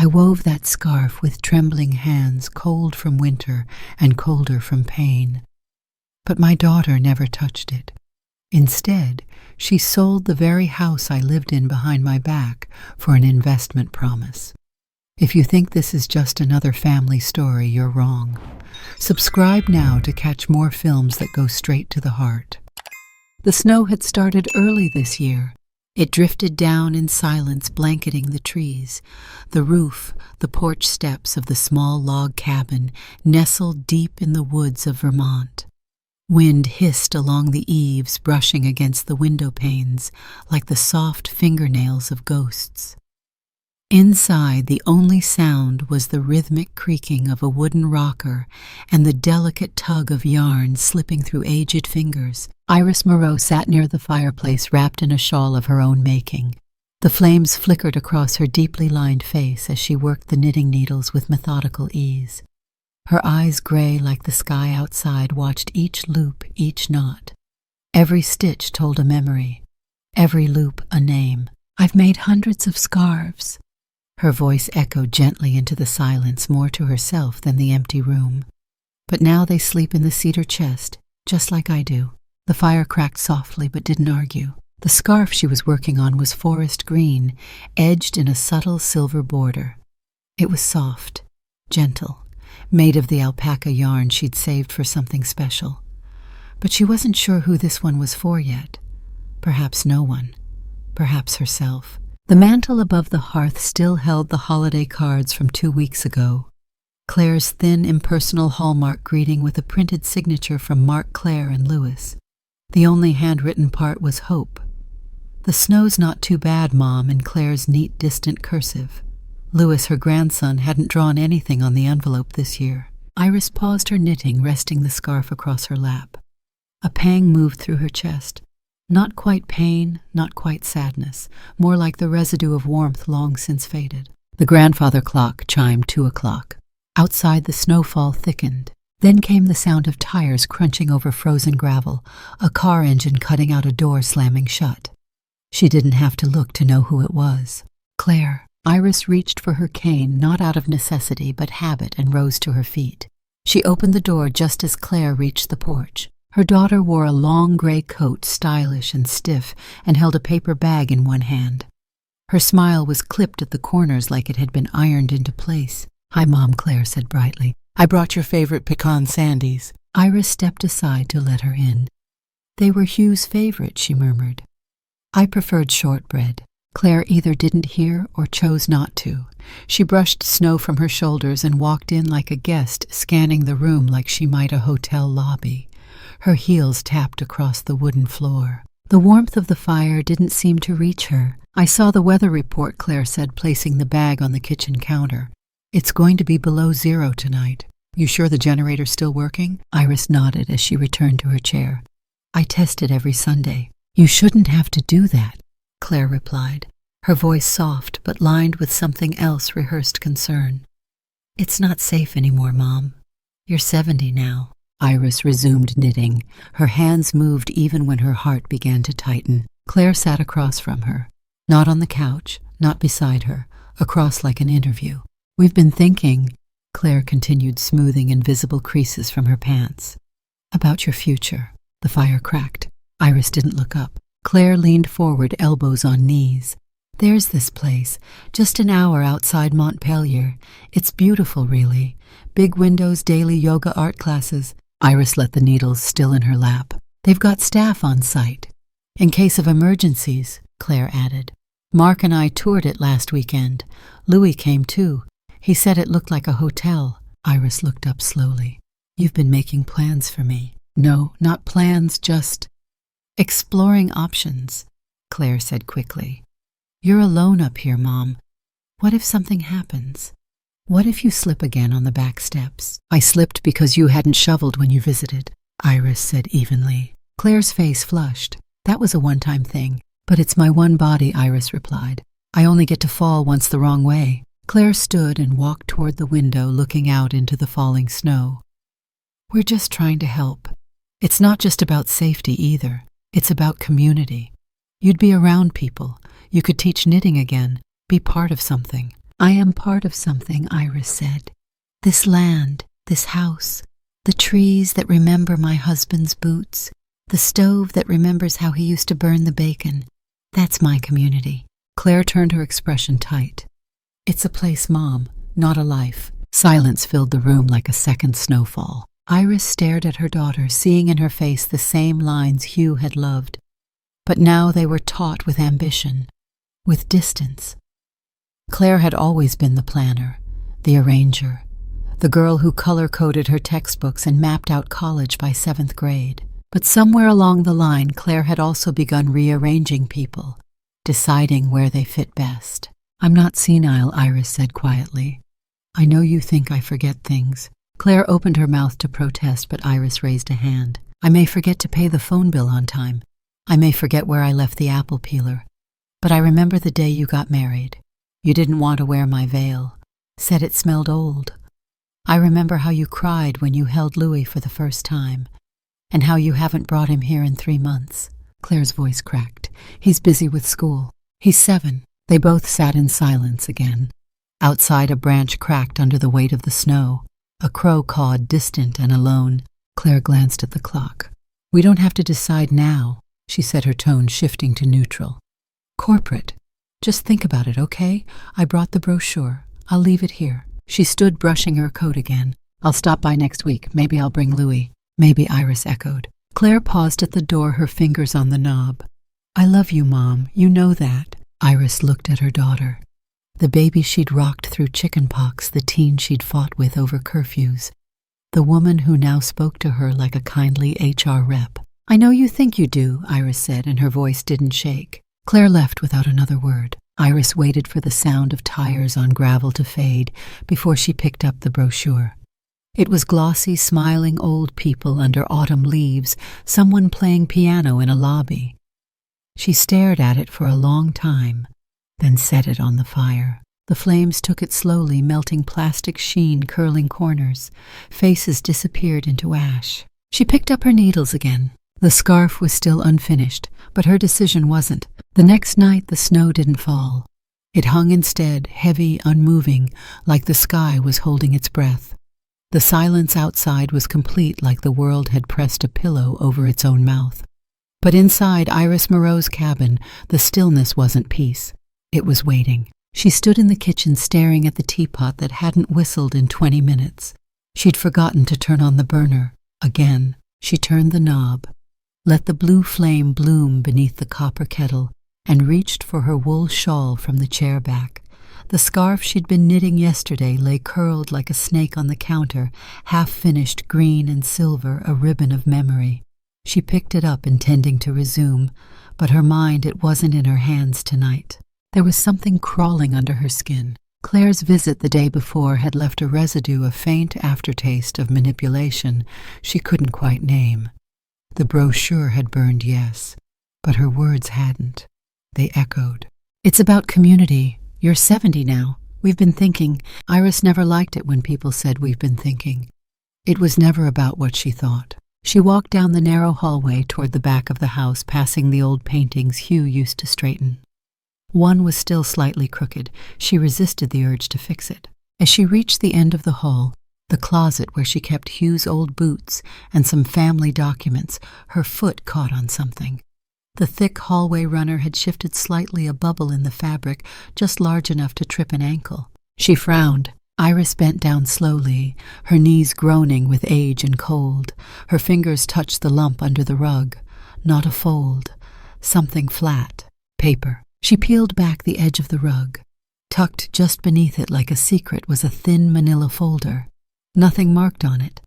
I wove that scarf with trembling hands, cold from winter and colder from pain. But my daughter never touched it. Instead, she sold the very house I lived in behind my back for an investment promise. If you think this is just another family story, you're wrong. Subscribe now to catch more films that go straight to the heart. The snow had started early this year. It drifted down in silence, blanketing the trees. The roof, the porch steps of the small log cabin, nestled deep in the woods of Vermont. Wind hissed along the eaves, brushing against the window panes like the soft fingernails of ghosts. Inside, the only sound was the rhythmic creaking of a wooden rocker and the delicate tug of yarn slipping through aged fingers. Iris Moreau sat near the fireplace, wrapped in a shawl of her own making. The flames flickered across her deeply lined face as she worked the knitting needles with methodical ease. Her eyes, gray like the sky outside, watched each loop, each knot. Every stitch told a memory, every loop a name. "I've made hundreds of scarves." Her voice echoed gently into the silence, more to herself than the empty room. "But now they sleep in the cedar chest, just like I do." The fire cracked softly but didn't argue. The scarf she was working on was forest green, edged in a subtle silver border. It was soft, gentle, made of the alpaca yarn she'd saved for something special. But she wasn't sure who this one was for yet. Perhaps no one. Perhaps herself. The mantel above the hearth still held the holiday cards from 2 weeks ago. Claire's thin, impersonal hallmark greeting with a printed signature from Mark, Claire, and Louis. The only handwritten part was hope. "The snow's not too bad, Mom," in Claire's neat, distant cursive. Louis, her grandson, hadn't drawn anything on the envelope this year. Iris paused her knitting, resting the scarf across her lap. A pang moved through her chest. Not quite pain, not quite sadness, more like the residue of warmth long since faded. The grandfather clock chimed 2 o'clock. Outside, the snowfall thickened. Then came the sound of tires crunching over frozen gravel, a car engine cutting out a door slamming shut. She didn't have to look to know who it was. Claire. Iris reached for her cane, not out of necessity but habit, and rose to her feet. She opened the door just as Claire reached the porch. Her daughter wore a long gray coat, stylish and stiff, and held a paper bag in one hand. Her smile was clipped at the corners like it had been ironed into place. "Hi, Mom," Claire said brightly. "I brought your favorite pecan sandies." Iris stepped aside to let her in. "They were Hugh's favorite," she murmured. "I preferred shortbread." Claire either didn't hear or chose not to. She brushed snow from her shoulders and walked in like a guest, scanning the room like she might a hotel lobby. Her heels tapped across the wooden floor. The warmth of the fire didn't seem to reach her. "I saw the weather report," Claire said, placing the bag on the kitchen counter. "It's going to be below 0 tonight." "You sure the generator's still working?" Iris nodded as she returned to her chair. "I test it every Sunday." "You shouldn't have to do that," Claire replied, her voice soft but lined with something else, rehearsed concern. "It's not safe anymore, Mom. You're 70 now." Iris resumed knitting. Her hands moved even when her heart began to tighten. Claire sat across from her. Not on the couch, not beside her, across like an interview. "We've been thinking," Claire continued, smoothing invisible creases from her pants, "about your future." The fire cracked. Iris didn't look up. Claire leaned forward, elbows on knees. "There's this place, just an hour outside Montpelier. It's beautiful, really. Big windows, daily yoga art classes." Iris let the needles still in her lap. "They've got staff on site. In case of emergencies," Claire added. "Mark and I toured it last weekend. Louis came too. He said it looked like a hotel." Iris looked up slowly. "You've been making plans for me." "No, not plans, just exploring options," Claire said quickly. "You're alone up here, Mom. What if something happens? What if you slip again on the back steps?" "I slipped because you hadn't shoveled when you visited," Iris said evenly. Claire's face flushed. "That was a one-time thing." "But it's my one body," Iris replied. "I only get to fall once the wrong way." Claire stood and walked toward the window, looking out into the falling snow. "We're just trying to help. It's not just about safety either. It's about community. You'd be around people. You could teach knitting again, be part of something. "I am part of something," Iris said. "This land, this house, the trees that remember my husband's boots, the stove that remembers how he used to burn the bacon. That's my community." Claire turned her expression tight. "It's a place, Mom, not a life." Silence filled the room like a second snowfall. Iris stared at her daughter, seeing in her face the same lines Hugh had loved. But now they were taut with ambition, with distance. Claire had always been the planner, the arranger, the girl who color-coded her textbooks and mapped out college by 7th grade. But somewhere along the line, Claire had also begun rearranging people, deciding where they fit best. "I'm not senile," Iris said quietly. "I know you think I forget things." Claire opened her mouth to protest, but Iris raised a hand. "I may forget to pay the phone bill on time. I may forget where I left the apple peeler. But I remember the day you got married. You didn't want to wear my veil. Said it smelled old. I remember how you cried when you held Louis for the first time, and how you haven't brought him here in 3 months. Claire's voice cracked. "He's busy with school. He's 7. They both sat in silence again. Outside, a branch cracked under the weight of the snow. A crow cawed, distant and alone. Claire glanced at the clock. "We don't have to decide now," she said, her tone shifting to neutral. "Corporate. Just think about it, okay? I brought the brochure. I'll leave it here." She stood, brushing her coat again. "I'll stop by next week. Maybe I'll bring Louis." "Maybe," Iris echoed. Claire paused at the door, her fingers on the knob. "I love you, Mom. You know that." Iris looked at her daughter. The baby she'd rocked through chickenpox, the teen she'd fought with over curfews. The woman who now spoke to her like a kindly HR rep. "I know you think you do," Iris said, and her voice didn't shake. Claire left without another word. Iris waited for the sound of tires on gravel to fade before she picked up the brochure. It was glossy, smiling old people under autumn leaves, someone playing piano in a lobby. She stared at it for a long time, then set it on the fire. The flames took it slowly, melting plastic sheen, curling corners. Faces disappeared into ash. She picked up her needles again. The scarf was still unfinished, but her decision wasn't. The next night the snow didn't fall. It hung instead, heavy, unmoving, like the sky was holding its breath. The silence outside was complete, like the world had pressed a pillow over its own mouth. But inside Iris Moreau's cabin, the stillness wasn't peace. It was waiting. She stood in the kitchen staring at the teapot that hadn't whistled in 20 minutes. She'd forgotten to turn on the burner. Again, she turned the knob, let the blue flame bloom beneath the copper kettle, and reached for her wool shawl from the chair back. The scarf she'd been knitting yesterday lay curled like a snake on the counter, half-finished, green and silver, a ribbon of memory. She picked it up, intending to resume, but her mind, it wasn't in her hands tonight. There was something crawling under her skin. Claire's visit the day before had left a residue, a faint aftertaste of manipulation she couldn't quite name. The brochure had burned, yes, but her words hadn't. They echoed. "It's about community. You're 70 now. We've been thinking." Iris never liked it when people said "we've been thinking." It was never about what she thought. She walked down the narrow hallway toward the back of the house, passing the old paintings Hugh used to straighten. One was still slightly crooked. She resisted the urge to fix it. As she reached the end of the hall, the closet where she kept Hugh's old boots and some family documents, her foot caught on something. The thick hallway runner had shifted slightly, a bubble in the fabric, just large enough to trip an ankle. She frowned. Iris bent down slowly, her knees groaning with age and cold. Her fingers touched the lump under the rug. Not a fold. Something flat. Paper. She peeled back the edge of the rug. Tucked just beneath it like a secret was a thin manila folder. Nothing marked on it,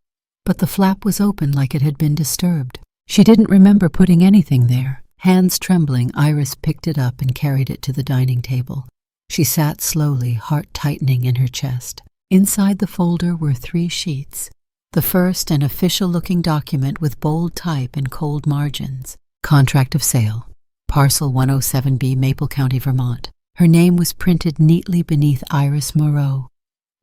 but the flap was open like it had been disturbed. She didn't remember putting anything there. Hands trembling, Iris picked it up and carried it to the dining table. She sat slowly, heart tightening in her chest. Inside the folder were 3 sheets. The first, an official-looking document with bold type and cold margins. Contract of sale. Parcel 107B, Maple County, Vermont. Her name was printed neatly beneath Iris Moreau.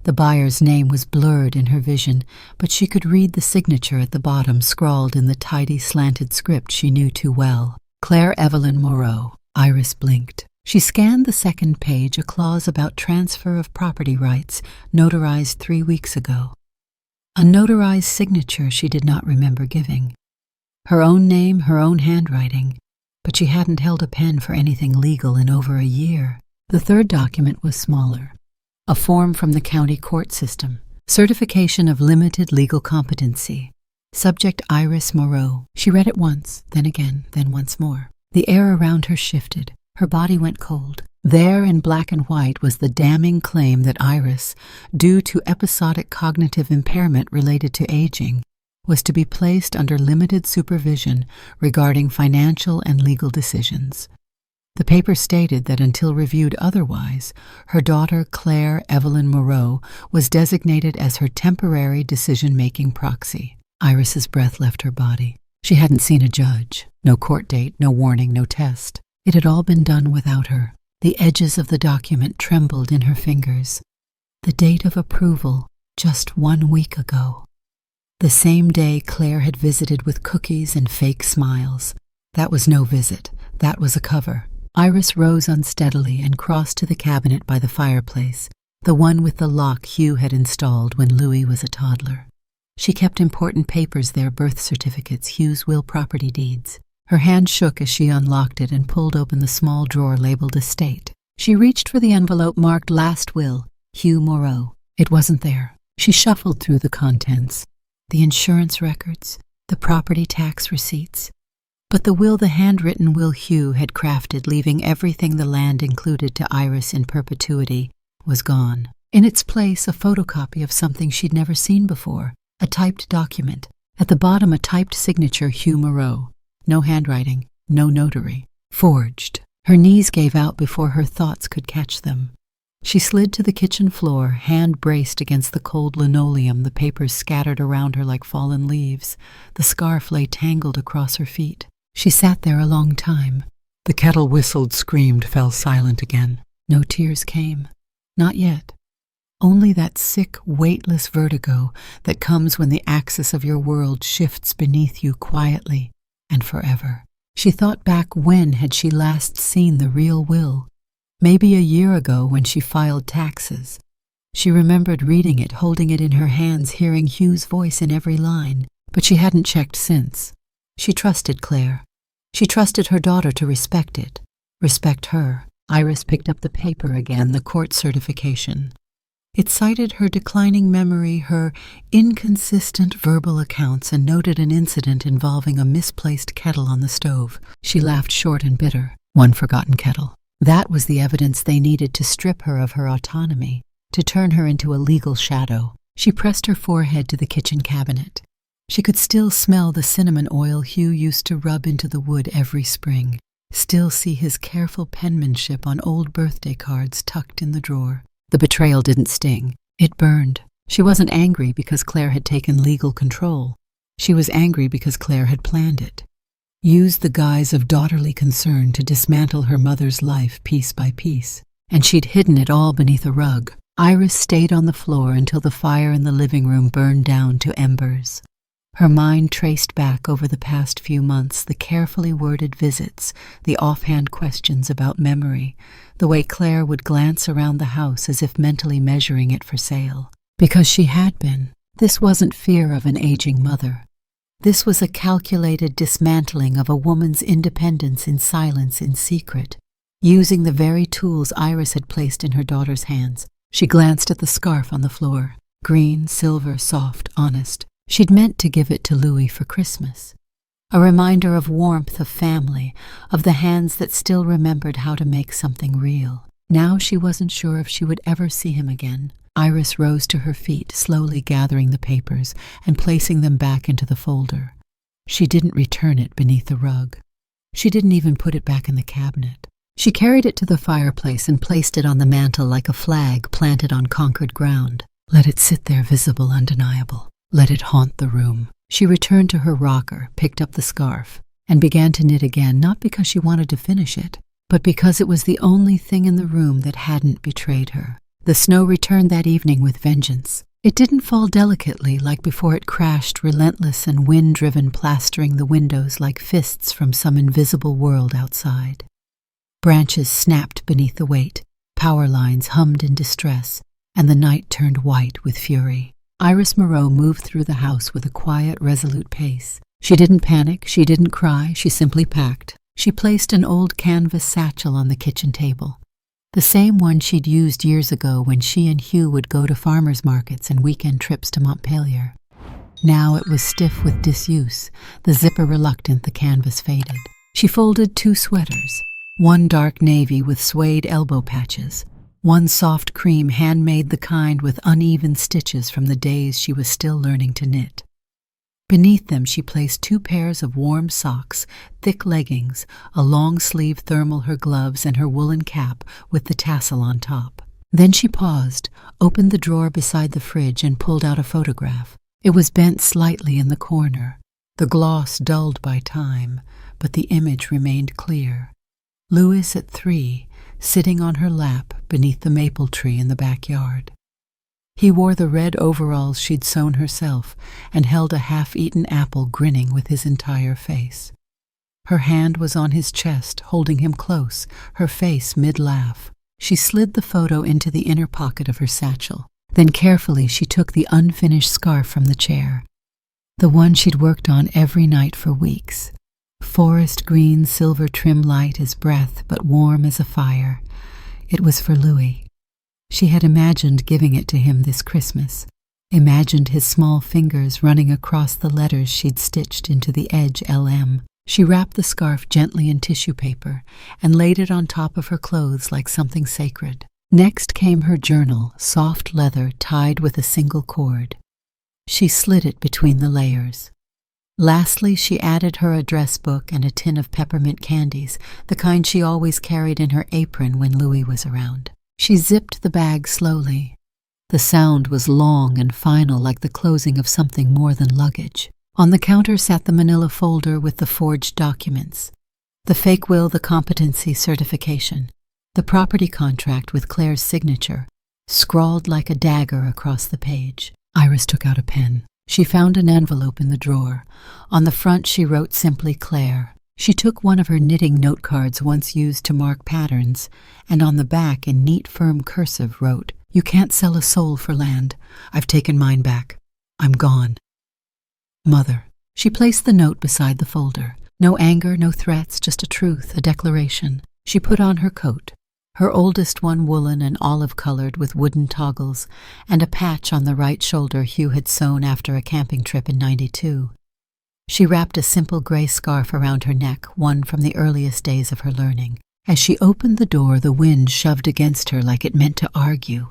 The buyer's name was blurred in her vision, but she could read the signature at the bottom, scrawled in the tidy, slanted script she knew too well. Claire Evelyn Moreau. Iris blinked. She scanned the second page, a clause about transfer of property rights, notarized 3 weeks ago. A notarized signature she did not remember giving. Her own name, her own handwriting, but she hadn't held a pen for anything legal in over a year. The third document was smaller. A form from the county court system. Certification of limited legal competency. Subject Iris Moreau. She read it once, then again, then once more. The air around her shifted. Her body went cold. There in black and white was the damning claim that Iris, due to episodic cognitive impairment related to aging, was to be placed under limited supervision regarding financial and legal decisions. The paper stated that until reviewed otherwise, her daughter Claire Evelyn Moreau was designated as her temporary decision-making proxy. Iris's breath left her body. She hadn't seen a judge. No court date, no warning, no test. It had all been done without her. The edges of the document trembled in her fingers. The date of approval, just 1 week ago. The same day Claire had visited with cookies and fake smiles. That was no visit. That was a cover. Iris rose unsteadily and crossed to the cabinet by the fireplace, the one with the lock Hugh had installed when Louis was a toddler. She kept important papers there, birth certificates, Hugh's will, property deeds. Her hand shook as she unlocked it and pulled open the small drawer labeled estate. She reached for the envelope marked Last Will, Hugh Moreau. It wasn't there. She shuffled through the contents. The insurance records, the property tax receipts. But the will, the handwritten will Hugh had crafted, leaving everything the land included to Iris in perpetuity, was gone. In its place, a photocopy of something she'd never seen before, a typed document. At the bottom, a typed signature, Hugh Moreau. No handwriting, no notary. Forged. Her knees gave out before her thoughts could catch them. She slid to the kitchen floor, hand braced against the cold linoleum, the papers scattered around her like fallen leaves. The scarf lay tangled across her feet. She sat there a long time. The kettle whistled, screamed, fell silent again. No tears came. Not yet. Only that sick, weightless vertigo that comes when the axis of your world shifts beneath you quietly and forever. She thought back, when had she last seen the real will? Maybe a year ago when she filed taxes. She remembered reading it, holding it in her hands, hearing Hugh's voice in every line, but she hadn't checked since. She trusted Claire. She trusted her daughter to respect it, respect her. Iris picked up the paper again, the court certification. It cited her declining memory, her inconsistent verbal accounts, and noted an incident involving a misplaced kettle on the stove. She laughed short and bitter. One forgotten kettle. That was the evidence they needed to strip her of her autonomy, to turn her into a legal shadow. She pressed her forehead to the kitchen cabinet. She could still smell the cinnamon oil Hugh used to rub into the wood every spring, still see his careful penmanship on old birthday cards tucked in the drawer. The betrayal didn't sting. It burned. She wasn't angry because Claire had taken legal control. She was angry because Claire had planned it. Used the guise of daughterly concern to dismantle her mother's life piece by piece. And she'd hidden it all beneath a rug. Iris stayed on the floor until the fire in the living room burned down to embers. Her mind traced back over the past few months, the carefully worded visits, the offhand questions about memory, the way Claire would glance around the house as if mentally measuring it for sale. Because she had been. This wasn't fear of an aging mother. This was a calculated dismantling of a woman's independence in silence, in secret, using the very tools Iris had placed in her daughter's hands. She glanced at the scarf on the floor. Green, silver, soft, honest. She'd meant to give it to Louis for Christmas. A reminder of warmth, of family, of the hands that still remembered how to make something real. Now she wasn't sure if she would ever see him again. Iris rose to her feet, slowly gathering the papers and placing them back into the folder. She didn't return it beneath the rug. She didn't even put it back in the cabinet. She carried it to the fireplace and placed it on the mantel like a flag planted on conquered ground. Let it sit there, visible, undeniable. Let it haunt the room. She returned to her rocker, picked up the scarf, and began to knit again, not because she wanted to finish it, but because it was the only thing in the room that hadn't betrayed her. The snow returned that evening with vengeance. It didn't fall delicately like before it crashed, relentless and wind-driven, plastering the windows like fists from some invisible world outside. Branches snapped beneath the weight, power lines hummed in distress, and the night turned white with fury. Iris Moreau moved through the house with a quiet, resolute pace. She didn't panic, she didn't cry, she simply packed. She placed an old canvas satchel on the kitchen table, the same one she'd used years ago when she and Hugh would go to farmers' markets and weekend trips to Montpelier. Now it was stiff with disuse, the zipper reluctant, the canvas faded. She folded 2 sweaters, one dark navy with suede elbow patches, one soft cream, handmade, the kind with uneven stitches from the days she was still learning to knit. Beneath them she placed 2 pairs of warm socks, thick leggings, a long-sleeve thermal, her gloves, and her woolen cap with the tassel on top. Then she paused, opened the drawer beside the fridge, and pulled out a photograph. It was bent slightly in the corner, the gloss dulled by time, but the image remained clear. Louis at 3, sitting on her lap beneath the maple tree in the backyard. He wore the red overalls she'd sewn herself and held a half-eaten apple, grinning with his entire face. Her hand was on his chest, holding him close, her face mid-laugh. She slid the photo into the inner pocket of her satchel. Then carefully she took the unfinished scarf from the chair, the one she'd worked on every night for weeks. Forest green, silver trim, light as breath, but warm as a fire. It was for Louis. She had imagined giving it to him this Christmas, imagined his small fingers running across the letters she'd stitched into the edge LM. She wrapped the scarf gently in tissue paper and laid it on top of her clothes like something sacred. Next came her journal, soft leather tied with a single cord. She slid it between the layers. Lastly, she added her address book and a tin of peppermint candies, the kind she always carried in her apron when Louis was around. She zipped the bag slowly. The sound was long and final, like the closing of something more than luggage. On the counter sat the manila folder with the forged documents, the fake will, the competency certification, the property contract with Claire's signature, scrawled like a dagger across the page. Iris took out a pen. She found an envelope in the drawer. On the front she wrote simply Claire. She took one of her knitting note cards once used to mark patterns, and on the back in neat firm cursive wrote, "You can't sell a soul for land. I've taken mine back. I'm gone. Mother." She placed the note beside the folder. No anger, no threats, just a truth, a declaration. She put on her coat, her oldest one woolen and olive-colored with wooden toggles, and a patch on the right shoulder Hugh had sewn after a camping trip in '92. She wrapped a simple gray scarf around her neck, one from the earliest days of her learning. As she opened the door, the wind shoved against her like it meant to argue.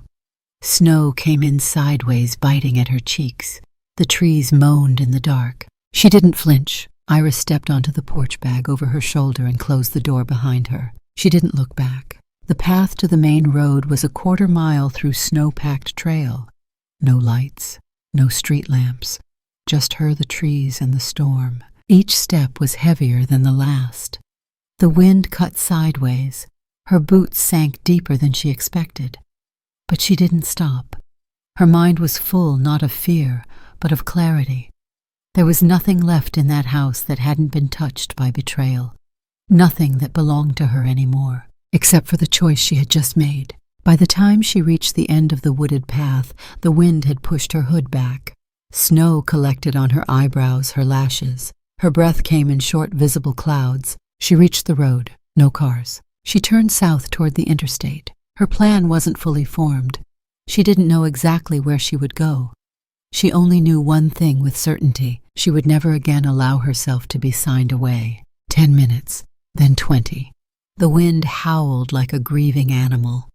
Snow came in sideways, biting at her cheeks. The trees moaned in the dark. She didn't flinch. Iris stepped onto the porch bag over her shoulder and closed the door behind her. She didn't look back. The path to the main road was a quarter-mile through snow-packed trail. No lights, no street lamps, just her, the trees, and the storm. Each step was heavier than the last. The wind cut sideways. Her boots sank deeper than she expected. But she didn't stop. Her mind was full not of fear, but of clarity. There was nothing left in that house that hadn't been touched by betrayal. Nothing that belonged to her anymore, except for the choice she had just made. By the time she reached the end of the wooded path, the wind had pushed her hood back. Snow collected on her eyebrows, her lashes. Her breath came in short, visible clouds. She reached the road. No cars. She turned south toward the interstate. Her plan wasn't fully formed. She didn't know exactly where she would go. She only knew one thing with certainty. She would never again allow herself to be signed away. 10 minutes, then 20. The wind howled like a grieving animal.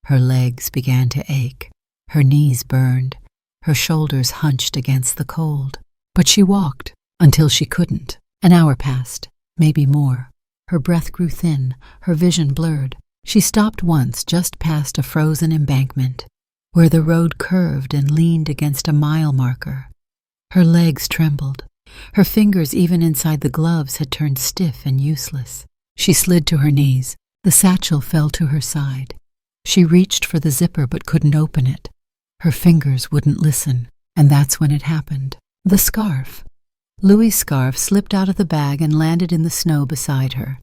Her legs began to ache. Her knees burned. Her shoulders hunched against the cold. But she walked until she couldn't. An hour passed, maybe more. Her breath grew thin, her vision blurred. She stopped once just past a frozen embankment, where the road curved and leaned against a mile marker. Her legs trembled. Her fingers, even inside the gloves, had turned stiff and useless. She slid to her knees. The satchel fell to her side. She reached for the zipper but couldn't open it. Her fingers wouldn't listen, and that's when it happened. The scarf. Louis' scarf slipped out of the bag and landed in the snow beside her.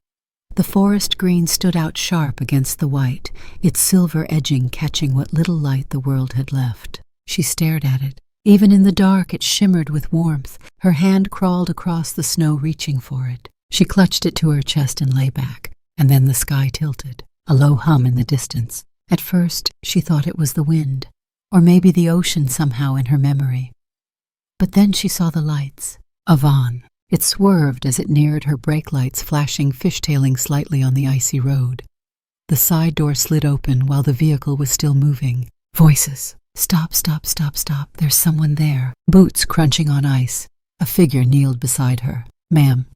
The forest green stood out sharp against the white, its silver edging catching what little light the world had left. She stared at it. Even in the dark it shimmered with warmth. Her hand crawled across the snow reaching for it. She clutched it to her chest and lay back, and then the sky tilted, a low hum in the distance. At first she thought it was the wind, or maybe the ocean somehow in her memory. But then she saw the lights. A van. It swerved as it neared her brake lights, flashing, fishtailing slightly on the icy road. The side door slid open while the vehicle was still moving. Voices. Stop, stop, stop, stop. There's someone there. Boots crunching on ice. A figure kneeled beside her. Ma'am.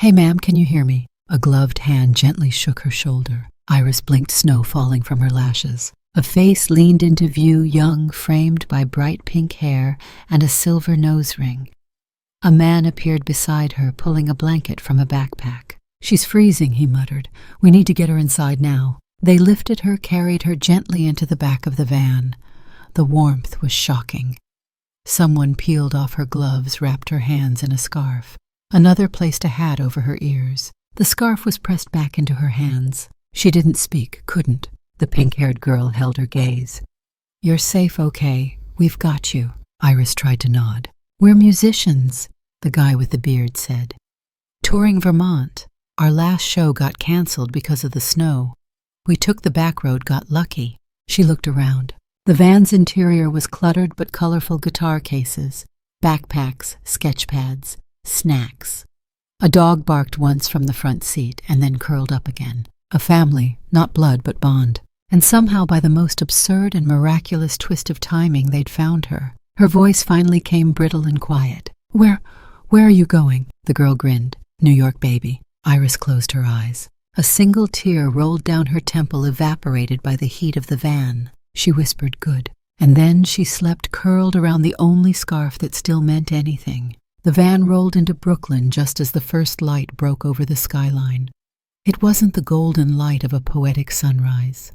Hey, ma'am, can you hear me? A gloved hand gently shook her shoulder. Iris blinked, snow falling from her lashes. A face leaned into view, young, framed by bright pink hair and a silver nose ring. A man appeared beside her, pulling a blanket from a backpack. She's freezing, he muttered. We need to get her inside now. They lifted her, carried her gently into the back of the van. The warmth was shocking. Someone peeled off her gloves, wrapped her hands in a scarf. Another placed a hat over her ears. The scarf was pressed back into her hands. She didn't speak, couldn't. The pink-haired girl held her gaze. You're safe, okay? We've got you. Iris tried to nod. We're musicians, the guy with the beard said. Touring Vermont. Our last show got canceled because of the snow. We took the back road, got lucky. She looked around. The van's interior was cluttered but colorful guitar cases, backpacks, sketch pads, snacks. A dog barked once from the front seat and then curled up again. A family, not blood but bond. And somehow by the most absurd and miraculous twist of timing they'd found her. Her voice finally came brittle and quiet. Where are you going? The girl grinned. New York, baby. Iris closed her eyes. A single tear rolled down her temple, evaporated by the heat of the van. She whispered, good. And then she slept curled around the only scarf that still meant anything. The van rolled into Brooklyn just as the first light broke over the skyline. It wasn't the golden light of a poetic sunrise.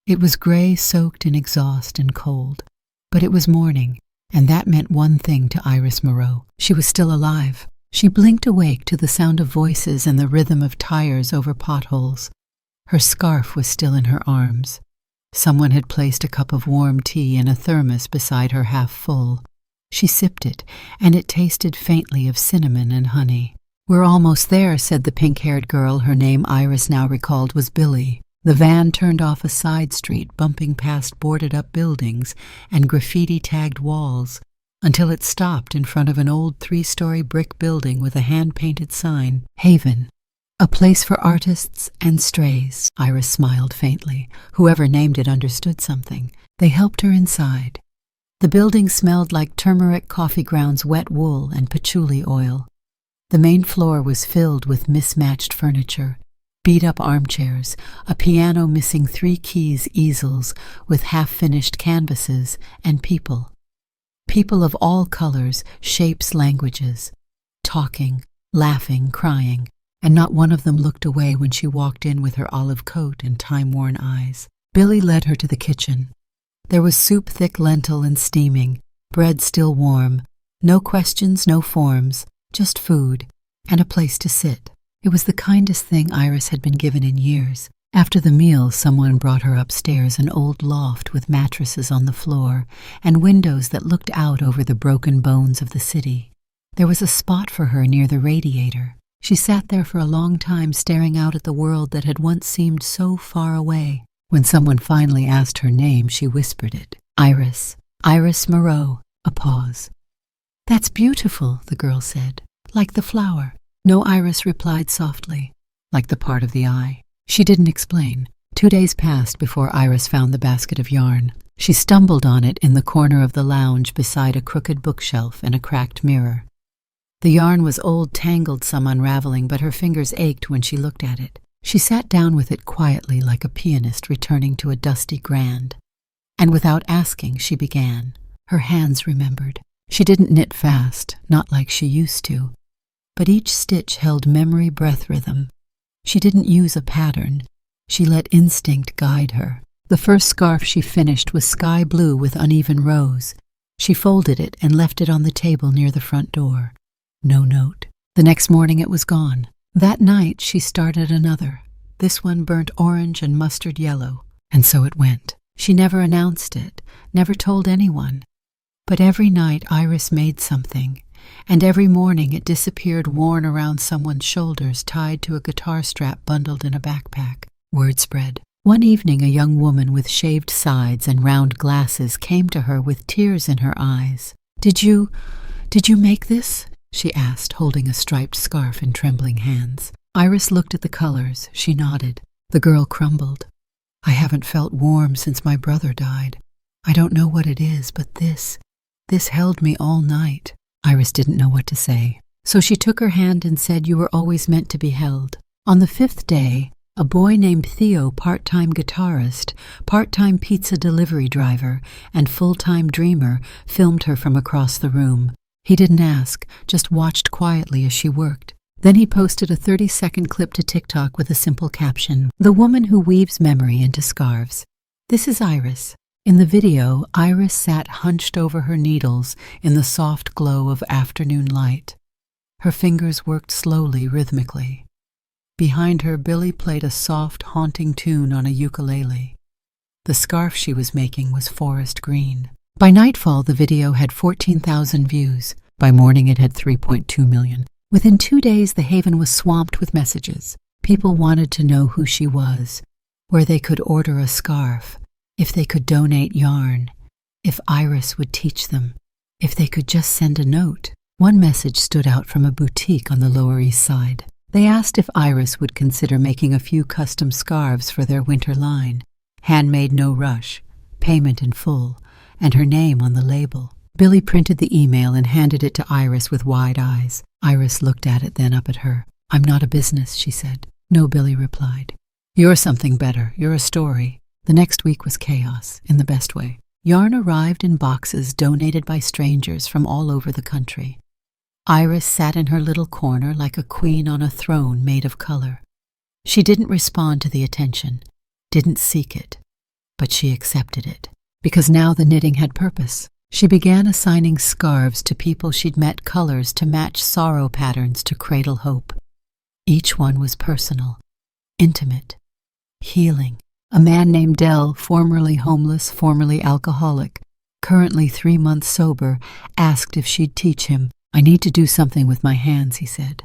It was gray, soaked in exhaust and cold. But it was morning. And that meant one thing to Iris Moreau. She was still alive. She blinked awake to the sound of voices and the rhythm of tires over potholes. Her scarf was still in her arms. Someone had placed a cup of warm tea in a thermos beside her, half full. She sipped it, and it tasted faintly of cinnamon and honey. We're almost there, said the pink-haired girl. Her name, Iris now recalled, was Billy. The van turned off a side street, bumping past boarded-up buildings and graffiti-tagged walls, until it stopped in front of an old 3-story brick building with a hand-painted sign, Haven, a place for artists and strays. Iris smiled faintly. Whoever named it understood something. They helped her inside. The building smelled like turmeric, coffee grounds, wet wool, and patchouli oil. The main floor was filled with mismatched furniture. Beat-up armchairs, a piano missing 3 keys, easels with half-finished canvases, and people. People of all colors, shapes, languages. Talking, laughing, crying, and not one of them looked away when she walked in with her olive coat and time-worn eyes. Billy led her to the kitchen. There was soup, thick lentil and steaming, bread still warm. No questions, no forms, just food, and a place to sit. It was the kindest thing Iris had been given in years. After the meal, someone brought her upstairs, an old loft with mattresses on the floor and windows that looked out over the broken bones of the city. There was a spot for her near the radiator. She sat there for a long time, staring out at the world that had once seemed so far away. When someone finally asked her name, she whispered it. Iris. Iris Moreau. A pause. That's beautiful, the girl said. Like the flower. No, Iris replied softly. Like the part of the eye. She didn't explain. 2 days passed before Iris found the basket of yarn. She stumbled on it in the corner of the lounge beside a crooked bookshelf and a cracked mirror. The yarn was old, tangled, some unraveling, but her fingers ached when she looked at it. She sat down with it quietly like a pianist returning to a dusty grand. And without asking, she began. Her hands remembered. She didn't knit fast, not like she used to. But each stitch held memory, breath rhythm. She didn't use a pattern. She let instinct guide her. The first scarf she finished was sky blue with uneven rows. She folded it and left it on the table near the front door. No note. The next morning it was gone. That night she started another. This one burnt orange and mustard yellow, and so it went. She never announced it, never told anyone. But every night Iris made something, and every morning it disappeared worn around someone's shoulders, tied to a guitar strap bundled in a backpack. Word spread. One evening a young woman with shaved sides and round glasses came to her with tears in her eyes. Did you make this?" she asked, holding a striped scarf in trembling hands. Iris looked at the colors. She nodded. The girl crumbled. "I haven't felt warm since my brother died. I don't know what it is, but this held me all night." Iris didn't know what to say, so she took her hand and said, "You were always meant to be held." On the 5th day, a boy named Theo, part-time guitarist, part-time pizza delivery driver, and full-time dreamer, filmed her from across the room. He didn't ask, just watched quietly as she worked. Then he posted a 30-second clip to TikTok with a simple caption, "The woman who weaves memory into scarves." This is Iris. In the video, Iris sat hunched over her needles in the soft glow of afternoon light. Her fingers worked slowly, rhythmically. Behind her, Billy played a soft, haunting tune on a ukulele. The scarf she was making was forest green. By nightfall, the video had 14,000 views. By morning, it had 3.2 million. Within 2 days, the Haven was swamped with messages. People wanted to know who she was, where they could order a scarf, if they could donate yarn, if Iris would teach them, if they could just send a note. One message stood out from a boutique on the Lower East Side. They asked if Iris would consider making a few custom scarves for their winter line. Handmade, no rush, payment in full, and her name on the label. Billy printed the email and handed it to Iris with wide eyes. Iris looked at it, then up at her. "I'm not a business," she said. "No," Billy replied. "You're something better. You're a story." The next week was chaos, in the best way. Yarn arrived in boxes donated by strangers from all over the country. Iris sat in her little corner like a queen on a throne made of color. She didn't respond to the attention, didn't seek it, but she accepted it, because now the knitting had purpose. She began assigning scarves to people she'd met, colors to match sorrow patterns to cradle hope. Each one was personal, intimate, healing. A man named Dell, formerly homeless, formerly alcoholic, currently 3 months sober, asked if she'd teach him. "I need to do something with my hands," he said.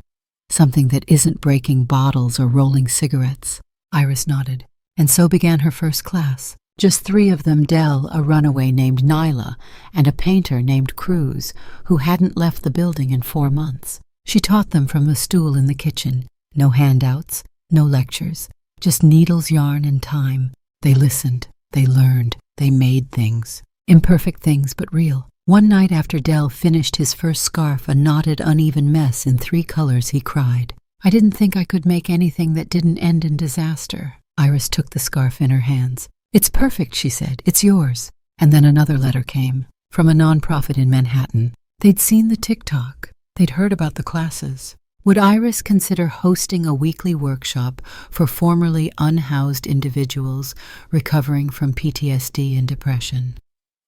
"Something that isn't breaking bottles or rolling cigarettes." Iris nodded, and so began her first class. Just 3 of them, Dell, a runaway named Nyla, and a painter named Cruz, who hadn't left the building in 4 months. She taught them from the stool in the kitchen. No handouts, no lectures. Just needles, yarn, and time. They listened, they learned, they made things. Imperfect things, but real. One night after Dell finished his first scarf, a knotted, uneven mess in 3 colors, he cried, "I didn't think I could make anything that didn't end in disaster." Iris took the scarf in her hands. "It's perfect," she said. "It's yours." And then another letter came, from a nonprofit in Manhattan. They'd seen the TikTok. They'd heard about the classes. Would Iris consider hosting a weekly workshop for formerly unhoused individuals recovering from PTSD and depression?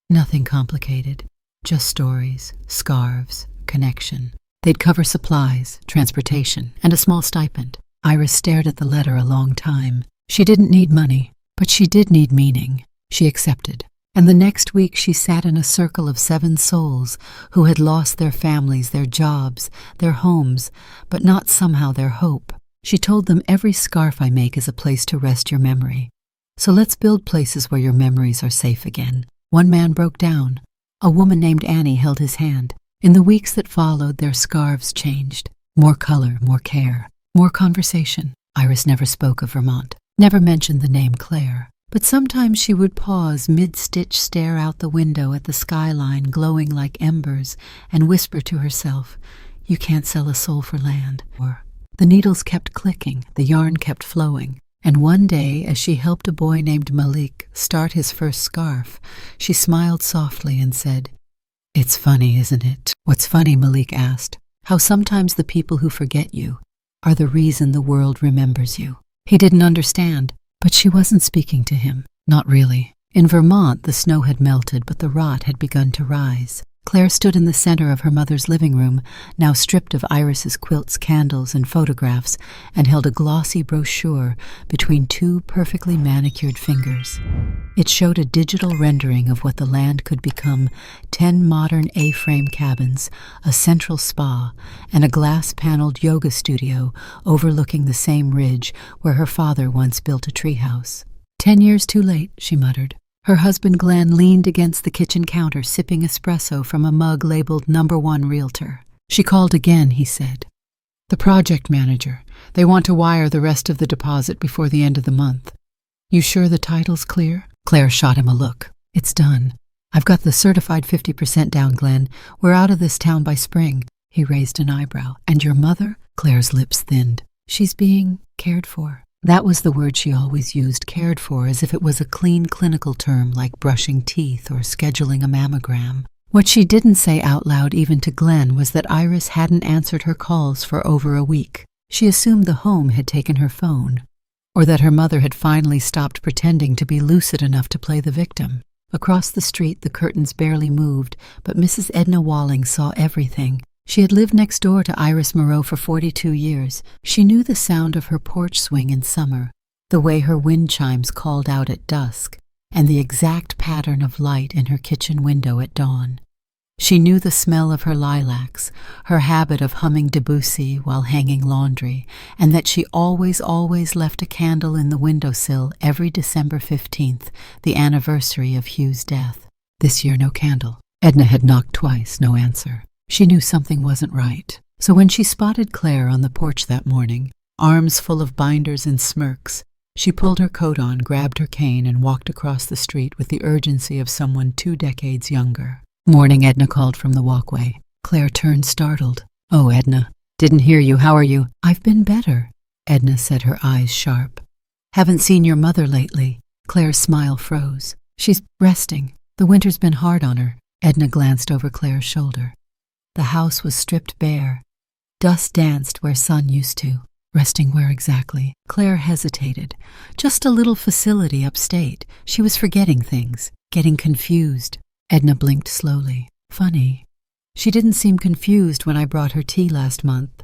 Nothing complicated, just stories, scarves, connection. They'd cover supplies, transportation, and a small stipend. Iris stared at the letter a long time. She didn't need money, but she did need meaning. She accepted. And the next week she sat in a circle of 7 souls who had lost their families, their jobs, their homes, but not somehow their hope. She told them, "Every scarf I make is a place to rest your memory. So let's build places where your memories are safe again." One man broke down. A woman named Annie held his hand. In the weeks that followed, their scarves changed. More color, more care, more conversation. Iris never spoke of Vermont, never mentioned the name Claire. But sometimes she would pause mid-stitch, stare out the window at the skyline glowing like embers, and whisper to herself, "You can't sell a soul for land." Or the needles kept clicking, the yarn kept flowing. And one day, as she helped a boy named Malik start his first scarf, she smiled softly and said, "It's funny, isn't it?" "What's funny?" Malik asked. "How sometimes the people who forget you are the reason the world remembers you." He didn't understand. But she wasn't speaking to him. Not really. In Vermont, the snow had melted, but the rot had begun to rise. Claire stood in the center of her mother's living room, now stripped of Iris's quilts, candles, and photographs, and held a glossy brochure between two perfectly manicured fingers. It showed a digital rendering of what the land could become: 10 modern A-frame cabins, a central spa, and a glass-paneled yoga studio overlooking the same ridge where her father once built a treehouse. 10 years too late, she muttered. Her husband Glenn leaned against the kitchen counter, sipping espresso from a mug labeled #1 Realtor. She called again, he said. The project manager. They want to wire the rest of the deposit before the end of the month. You sure the title's clear? Claire shot him a look. It's done. I've got the certified 50% down, Glenn. We're out of this town by spring. He raised an eyebrow. And your mother? Claire's lips thinned. She's being cared for. That was the word she always used, cared for, as if it was a clean clinical term like brushing teeth or scheduling a mammogram. What she didn't say out loud even to Glenn was that Iris hadn't answered her calls for over a week. She assumed the home had taken her phone, or that her mother had finally stopped pretending to be lucid enough to play the victim. Across the street, the curtains barely moved, but Mrs. Edna Walling saw everything. She had lived next door to Iris Moreau for 42 years. She knew the sound of her porch swing in summer, the way her wind chimes called out at dusk, and the exact pattern of light in her kitchen window at dawn. She knew the smell of her lilacs, her habit of humming Debussy while hanging laundry, and that she always left a candle in the windowsill every December 15th, the anniversary of Hugh's death. This year, no candle. Edna had knocked twice, no answer. She knew something wasn't right. So when she spotted Claire on the porch that morning, arms full of binders and smirks, she pulled her coat on, grabbed her cane, and walked across the street with the urgency of someone 2 decades younger. Morning, Edna called from the walkway. Claire turned startled. Oh, Edna. Didn't hear you. How are you? I've been better, Edna said, her eyes sharp. Haven't seen your mother lately. Claire's smile froze. She's resting. The winter's been hard on her. Edna glanced over Claire's shoulder. The house was stripped bare. Dust danced where sun used to. Resting where exactly? Claire hesitated. Just a little facility upstate. She was forgetting things, getting confused. Edna blinked slowly. Funny. She didn't seem confused when I brought her tea last month.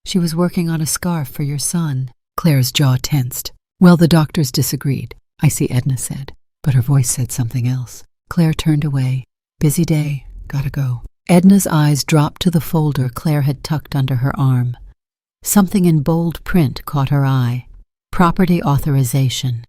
She was working on a scarf for your son. Claire's jaw tensed. Well, the doctors disagreed, I see, Edna said, but her voice said something else. Claire turned away. Busy day. Gotta go. Edna's eyes dropped to the folder Claire had tucked under her arm. Something in bold print caught her eye. Property authorization.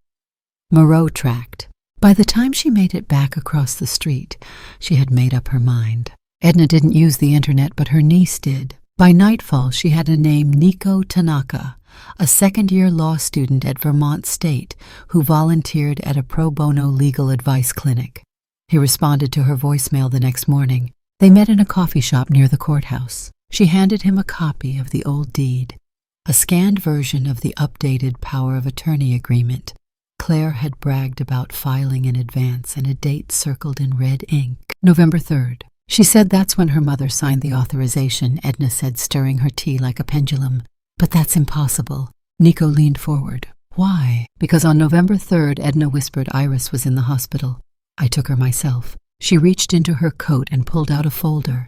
Moreau tract. By the time she made it back across the street, she had made up her mind. Edna didn't use the internet, but her niece did. By nightfall, she had a name, Nico Tanaka, a second-year law student at Vermont State who volunteered at a pro bono legal advice clinic. He responded to her voicemail the next morning. They met in a coffee shop near the courthouse. She handed him a copy of the old deed, a scanned version of the updated power of attorney agreement. Claire had bragged about filing in advance and a date circled in red ink. November 3rd. She said that's when her mother signed the authorization, Edna said, stirring her tea like a pendulum. But that's impossible. Nico leaned forward. Why? Because on November 3rd, Edna whispered, Iris was in the hospital. I took her myself. She reached into her coat and pulled out a folder.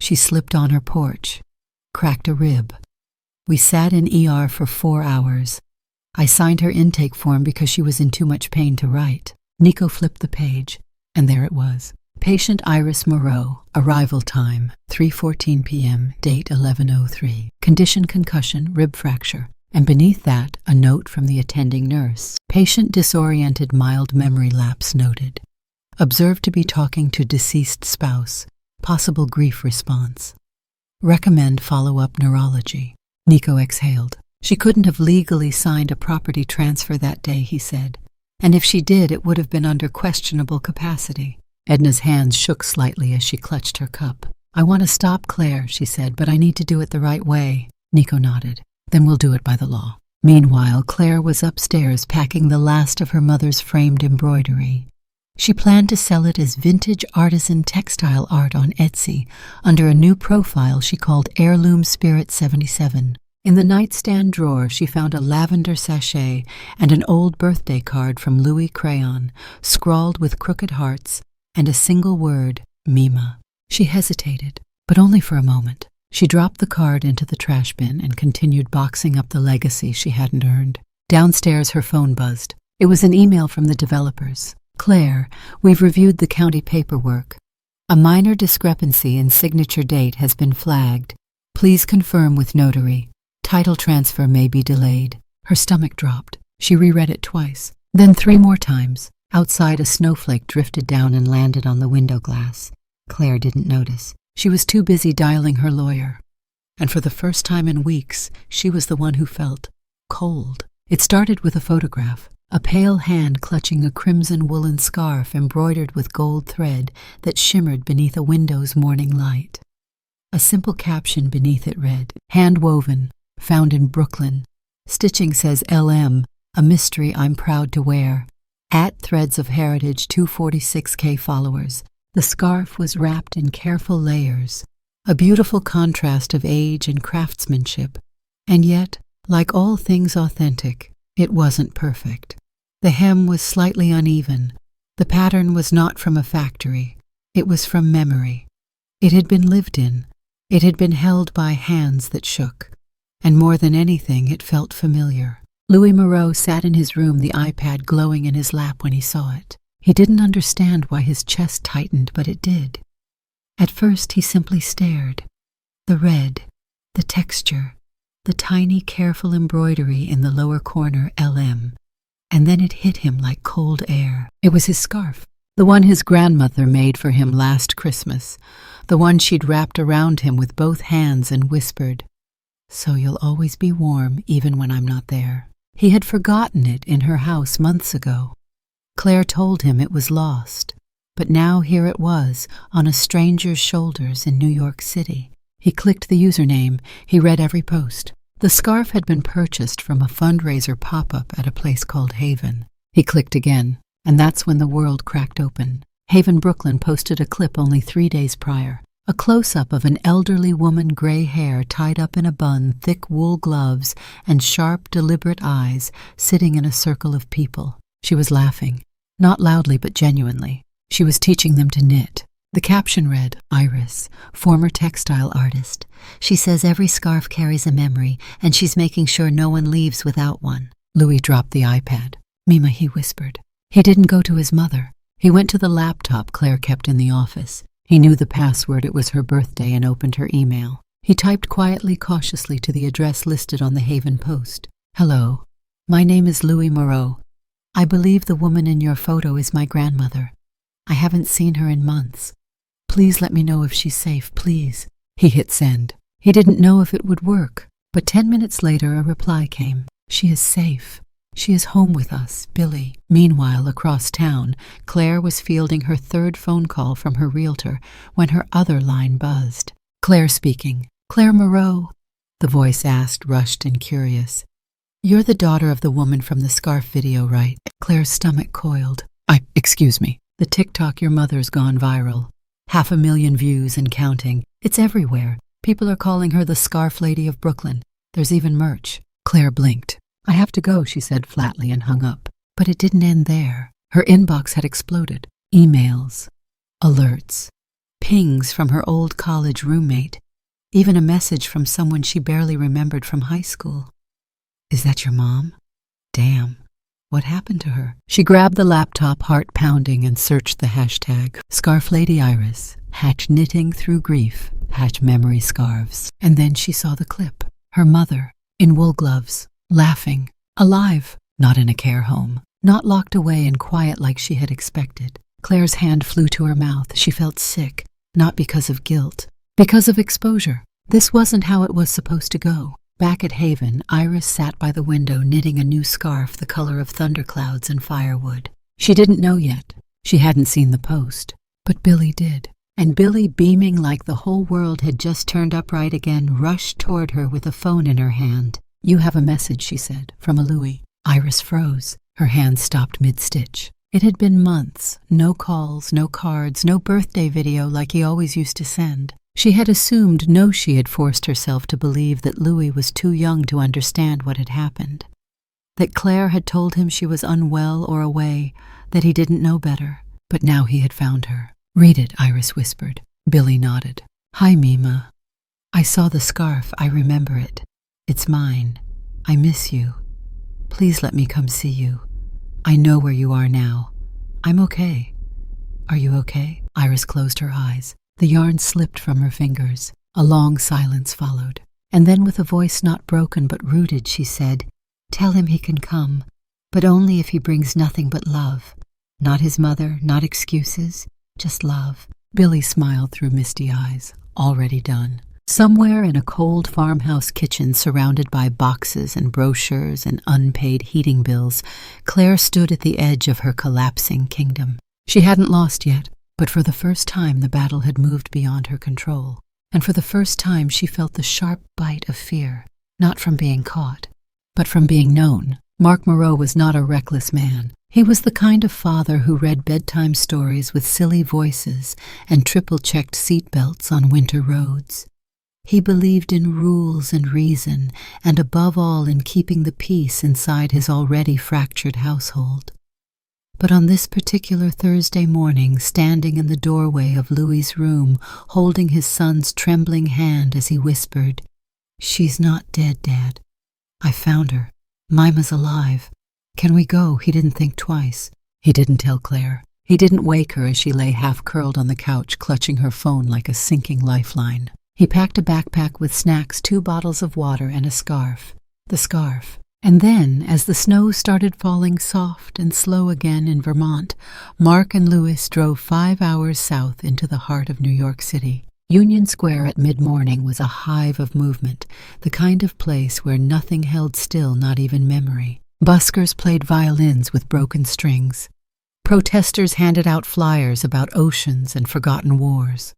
She slipped on her porch, cracked a rib. We sat in ER for 4 hours. I signed her intake form because she was in too much pain to write. Nico flipped the page, and there it was. Patient Iris Moreau, arrival time, 3:14 p.m., date 11:03. Condition concussion, rib fracture. And beneath that, a note from the attending nurse. Patient disoriented, mild memory lapse noted. Observed to be talking to deceased spouse. Possible grief response. Recommend follow-up neurology. Nico exhaled. She couldn't have legally signed a property transfer that day, he said. And if she did, it would have been under questionable capacity. Edna's hands shook slightly as she clutched her cup. I want to stop Claire, she said, but I need to do it the right way. Nico nodded. Then we'll do it by the law. Meanwhile, Claire was upstairs packing the last of her mother's framed embroidery. She planned to sell it as vintage artisan textile art on Etsy under a new profile she called Heirloom Spirit 77. In the nightstand drawer, she found a lavender sachet and an old birthday card from Louis Crayon, scrawled with crooked hearts and a single word, Mima. She hesitated, but only for a moment. She dropped the card into the trash bin and continued boxing up the legacy she hadn't earned. Downstairs, her phone buzzed. It was an email from the developers. Claire, we've reviewed the county paperwork. A minor discrepancy in signature date has been flagged. Please confirm with notary. Title transfer may be delayed. Her stomach dropped. She reread it twice, then 3 more times. Outside, a snowflake drifted down and landed on the window glass. Claire didn't notice. She was too busy dialing her lawyer. And for the first time in weeks, she was the one who felt cold. It started with a photograph, a pale hand clutching a crimson woolen scarf embroidered with gold thread that shimmered beneath a window's morning light. A simple caption beneath it read, "Hand-woven, found in Brooklyn. Stitching says LM, a mystery I'm proud to wear. At Threads of Heritage, 246K followers." The scarf was wrapped in careful layers, a beautiful contrast of age and craftsmanship. And yet, like all things authentic, it wasn't perfect. The hem was slightly uneven. The pattern was not from a factory. It was from memory. It had been lived in. It had been held by hands that shook. And more than anything, it felt familiar. Louis Moreau sat in his room, the iPad glowing in his lap when he saw it. He didn't understand why his chest tightened, but it did. At first, he simply stared. The red, the texture, the tiny, careful embroidery in the lower corner, LM. And then it hit him like cold air. It was his scarf, the one his grandmother made for him last Christmas, the one she'd wrapped around him with both hands and whispered, "So you'll always be warm even when I'm not there." He had forgotten it in her house months ago. Claire told him it was lost, but now here it was, on a stranger's shoulders in New York City. He clicked the username. He read every post. The scarf had been purchased from a fundraiser pop-up at a place called Haven. He clicked again, and that's when the world cracked open. Haven, Brooklyn posted a clip only 3 days prior. A close-up of an elderly woman, gray hair tied up in a bun, thick wool gloves, and sharp, deliberate eyes, sitting in a circle of people. She was laughing. Not loudly, but genuinely. She was teaching them to knit. The caption read, "Iris, former textile artist. She says every scarf carries a memory, and she's making sure no one leaves without one." Louis dropped the iPad. "Mima," he whispered. He didn't go to his mother. He went to the laptop Claire kept in the office. He knew the password. It was her birthday, and opened her email. He typed quietly, cautiously to the address listed on the Haven Post. "Hello. My name is Louis Moreau. I believe the woman in your photo is my grandmother. I haven't seen her in months. Please let me know if she's safe, please." He hit send. He didn't know if it would work, but 10 minutes later a reply came. "She is safe. She is home with us, Billy." Meanwhile, across town, Claire was fielding her 3rd phone call from her realtor when her other line buzzed. "Claire speaking." "Claire Moreau?" the voice asked, rushed and curious. "You're the daughter of the woman from the scarf video, right?" Claire's stomach coiled. Excuse me. "The TikTok your mother's gone viral. 500,000 views and counting. It's everywhere. People are calling her the Scarf Lady of Brooklyn. There's even merch." Claire blinked. "I have to go," she said flatly and hung up. But it didn't end there. Her inbox had exploded. Emails, alerts, pings from her old college roommate, even a message from someone she barely remembered from high school. "Is that your mom? Damn. What happened to her?" She grabbed the laptop, heart pounding, and searched the hashtag. Scarf Lady Iris, #knitting through grief, #memory scarves. And then she saw the clip. Her mother, in wool gloves, laughing, alive, not in a care home, not locked away and quiet like she had expected. Claire's hand flew to her mouth. She felt sick, not because of guilt, because of exposure. This wasn't how it was supposed to go. Back at Haven, Iris sat by the window knitting a new scarf the color of thunderclouds and firewood. She didn't know yet. She hadn't seen the post. But Billy did. And Billy, beaming like the whole world had just turned upright again, rushed toward her with a phone in her hand. "You have a message," she said, "from a Louis." Iris froze. Her hand stopped mid-stitch. It had been months. No calls, no cards, no birthday video like he always used to send. She had assumed, no, she had forced herself to believe that Louis was too young to understand what had happened. That Claire had told him she was unwell or away, that he didn't know better. But now he had found her. "Read it," Iris whispered. Billy nodded. Hi, Mima. I saw the scarf. I remember it. It's mine. I miss you. Please let me come see you. I know where you are now. I'm okay. Are you okay? Iris closed her eyes. The yarn slipped from her fingers. A long silence followed. And then with a voice not broken but rooted, she said, Tell him he can come, but only if he brings nothing but love. Not his mother, not excuses, just love. Billy smiled through misty eyes. Already done. Somewhere in a cold farmhouse kitchen surrounded by boxes and brochures and unpaid heating bills, Claire stood at the edge of her collapsing kingdom. She hadn't lost yet, but for the first time the battle had moved beyond her control. And for the first time she felt the sharp bite of fear, not from being caught, but from being known. Mark Moreau was not a reckless man. He was the kind of father who read bedtime stories with silly voices and triple-checked seatbelts on winter roads. He believed in rules and reason, and above all in keeping the peace inside his already fractured household. But on this particular Thursday morning, standing in the doorway of Louis's room, holding his son's trembling hand as he whispered, She's not dead, Dad. I found her. Mima's alive. Can we go? He didn't think twice. He didn't tell Claire. He didn't wake her as she lay half-curled on the couch, clutching her phone like a sinking lifeline. He packed a backpack with snacks, 2 bottles of water, and a scarf. The scarf. And then, as the snow started falling soft and slow again in Vermont, Mark and Louis drove 5 hours south into the heart of New York City. Union Square at mid-morning was a hive of movement, the kind of place where nothing held still, not even memory. Buskers played violins with broken strings. Protesters handed out flyers about oceans and forgotten wars.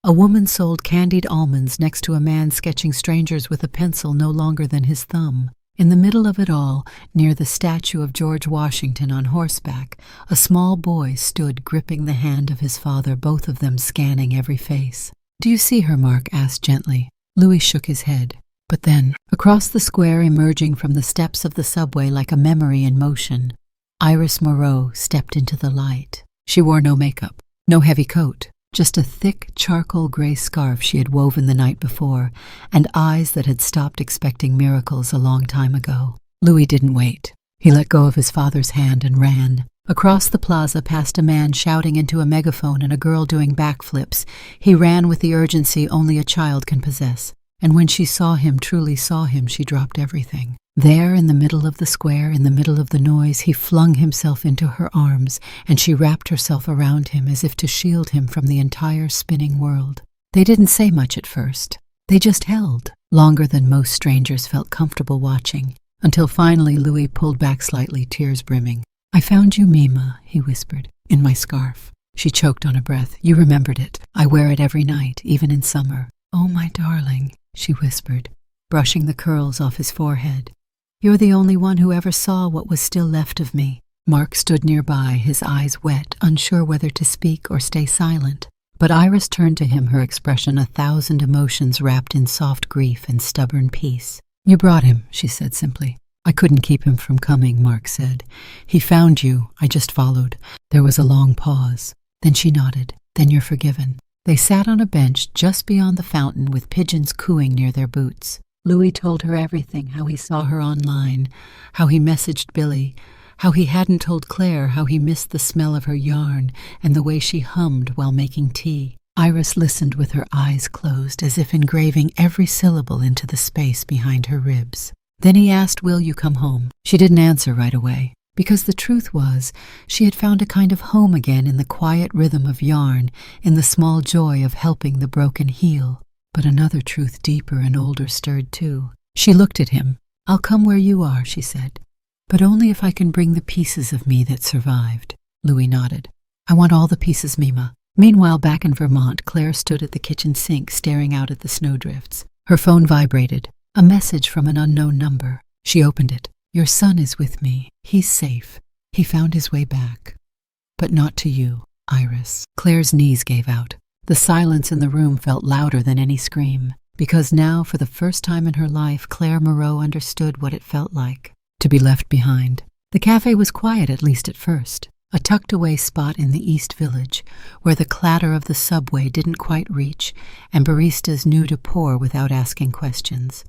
A woman sold candied almonds next to a man sketching strangers with a pencil no longer than his thumb. In the middle of it all, near the statue of George Washington on horseback, a small boy stood gripping the hand of his father, both of them scanning every face. Do you see her? Mark asked gently. Louis shook his head. But then, across the square, emerging from the steps of the subway like a memory in motion, Iris Moreau stepped into the light. She wore no makeup, no heavy coat, just a thick charcoal gray scarf she had woven the night before, and eyes that had stopped expecting miracles a long time ago. Louis didn't wait. He let go of his father's hand and ran. Across the plaza, past a man shouting into a megaphone and a girl doing backflips, he ran with the urgency only a child can possess. And when she saw him, truly saw him, she dropped everything. There, in the middle of the square, in the middle of the noise, he flung himself into her arms, and she wrapped herself around him as if to shield him from the entire spinning world. They didn't say much at first. They just held, longer than most strangers felt comfortable watching, until finally Louis pulled back slightly, tears brimming. I found you, Mima, he whispered, in my scarf. She choked on a breath. You remembered it. I wear it every night, even in summer. Oh, my darling, she whispered, brushing the curls off his forehead. You're the only one who ever saw what was still left of me. Mark stood nearby, his eyes wet, unsure whether to speak or stay silent. But Iris turned to him, her expression 1,000 emotions wrapped in soft grief and stubborn peace. You brought him, she said simply. I couldn't keep him from coming, Mark said. He found you. I just followed. There was a long pause. Then she nodded. Then you're forgiven. They sat on a bench just beyond the fountain with pigeons cooing near their boots. Louis told her everything, how he saw her online, how he messaged Billy, how he hadn't told Claire, how he missed the smell of her yarn and the way she hummed while making tea. Iris listened with her eyes closed, as if engraving every syllable into the space behind her ribs. Then he asked, Will you come home? She didn't answer right away, because the truth was she had found a kind of home again in the quiet rhythm of yarn, in the small joy of helping the broken heal. But another truth deeper and older stirred too. She looked at him. I'll come where you are, she said, but only if I can bring the pieces of me that survived. Louis nodded. I want all the pieces, Mima. Meanwhile, back in Vermont, Claire stood at the kitchen sink staring out at the snowdrifts. Her phone vibrated. A message from an unknown number. She opened it. Your son is with me. He's safe. He found his way back. But not to you, Iris. Claire's knees gave out. The silence in the room felt louder than any scream, because now, for the first time in her life, Claire Moreau understood what it felt like to be left behind. The café was quiet, at least at first. a tucked-away spot in the East Village where the clatter of the subway didn't quite reach and baristas knew to pour without asking questions.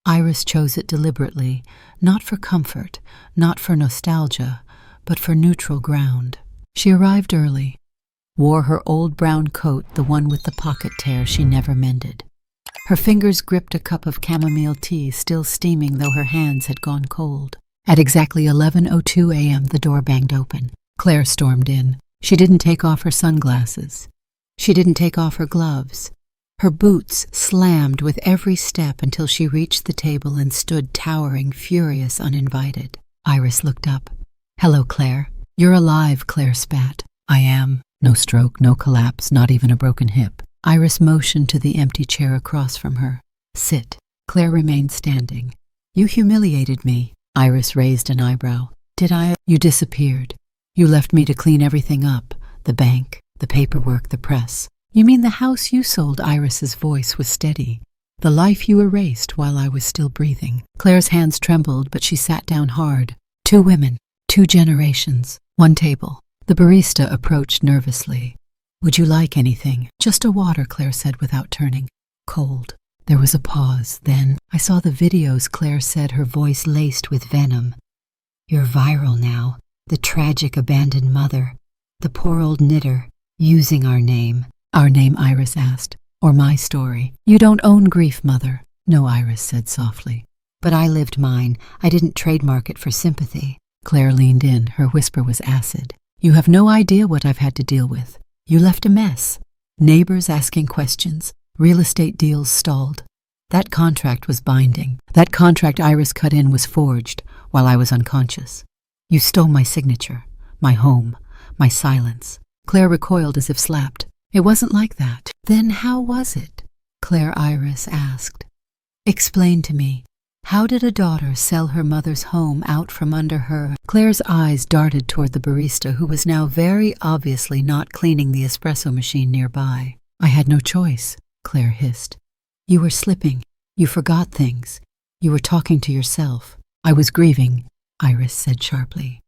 Iris chose it deliberately, not for comfort, not for nostalgia, but for neutral ground. She arrived early, wore her old brown coat, the one with the pocket tear she never mended. Her fingers gripped a cup of chamomile tea, still steaming though her hands had gone cold. At exactly 11:02 a.m. the door banged open. Claire stormed in. She didn't take off her sunglasses. She didn't take off her gloves. Her boots slammed with every step until she reached the table and stood towering, furious, uninvited. Iris looked up. "Hello, Claire." "You're alive," Claire spat. "I am. No stroke, no collapse, not even a broken hip." Iris motioned to the empty chair across from her. "Sit." Claire remained standing. "You humiliated me." Iris raised an eyebrow. "Did I? You disappeared. You left me to clean everything up. The bank, the paperwork, the press. You mean the house you sold?" Iris's voice was steady. "The life you erased while I was still breathing." Claire's hands trembled, but she sat down hard. 2 women, 2 generations, 1 table. The barista approached nervously. "Would you like anything?" "Just a water," Claire said without turning. "Cold." There was a pause. Then, "I saw the videos," Claire said, her voice laced with venom. "You're viral now. The tragic abandoned mother. The poor old knitter. Using our name." "Our name?" Iris asked. "Or my story?" "You don't own grief, Mother." "No," Iris said softly. "But I lived mine. I didn't trademark it for sympathy." Claire leaned in. Her whisper was acid. "You have no idea what I've had to deal with. You left a mess. Neighbors asking questions. Real estate deals stalled. That contract was binding. That contract Iris cut in was forged while I was unconscious. You stole my signature, my home, my silence." Claire recoiled as if slapped. "It wasn't like that." "Then how was it?" Claire Iris asked. "Explain to me. How did a daughter sell her mother's home out from under her?" Claire's eyes darted toward the barista, who was now very obviously not cleaning the espresso machine nearby. "I had no choice," Claire hissed. "You were slipping. You forgot things. You were talking to yourself." "I was grieving," Iris said sharply.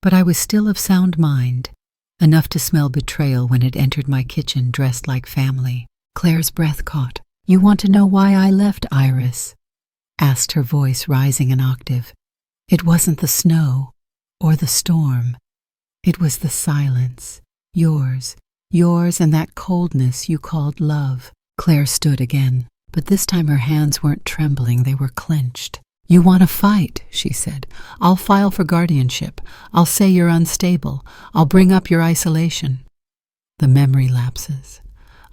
"But I was still of sound mind, enough to smell betrayal when it entered my kitchen dressed like family." Claire's breath caught. "You want to know why I left, Iris?" asked her voice, rising an octave. "It wasn't the snow or the storm. It was the silence. Yours and that coldness you called love." Claire stood again, but this time her hands weren't trembling, they were clenched. "You want to fight," she said. "I'll file for guardianship. I'll say you're unstable. I'll bring up your isolation." The memory lapses.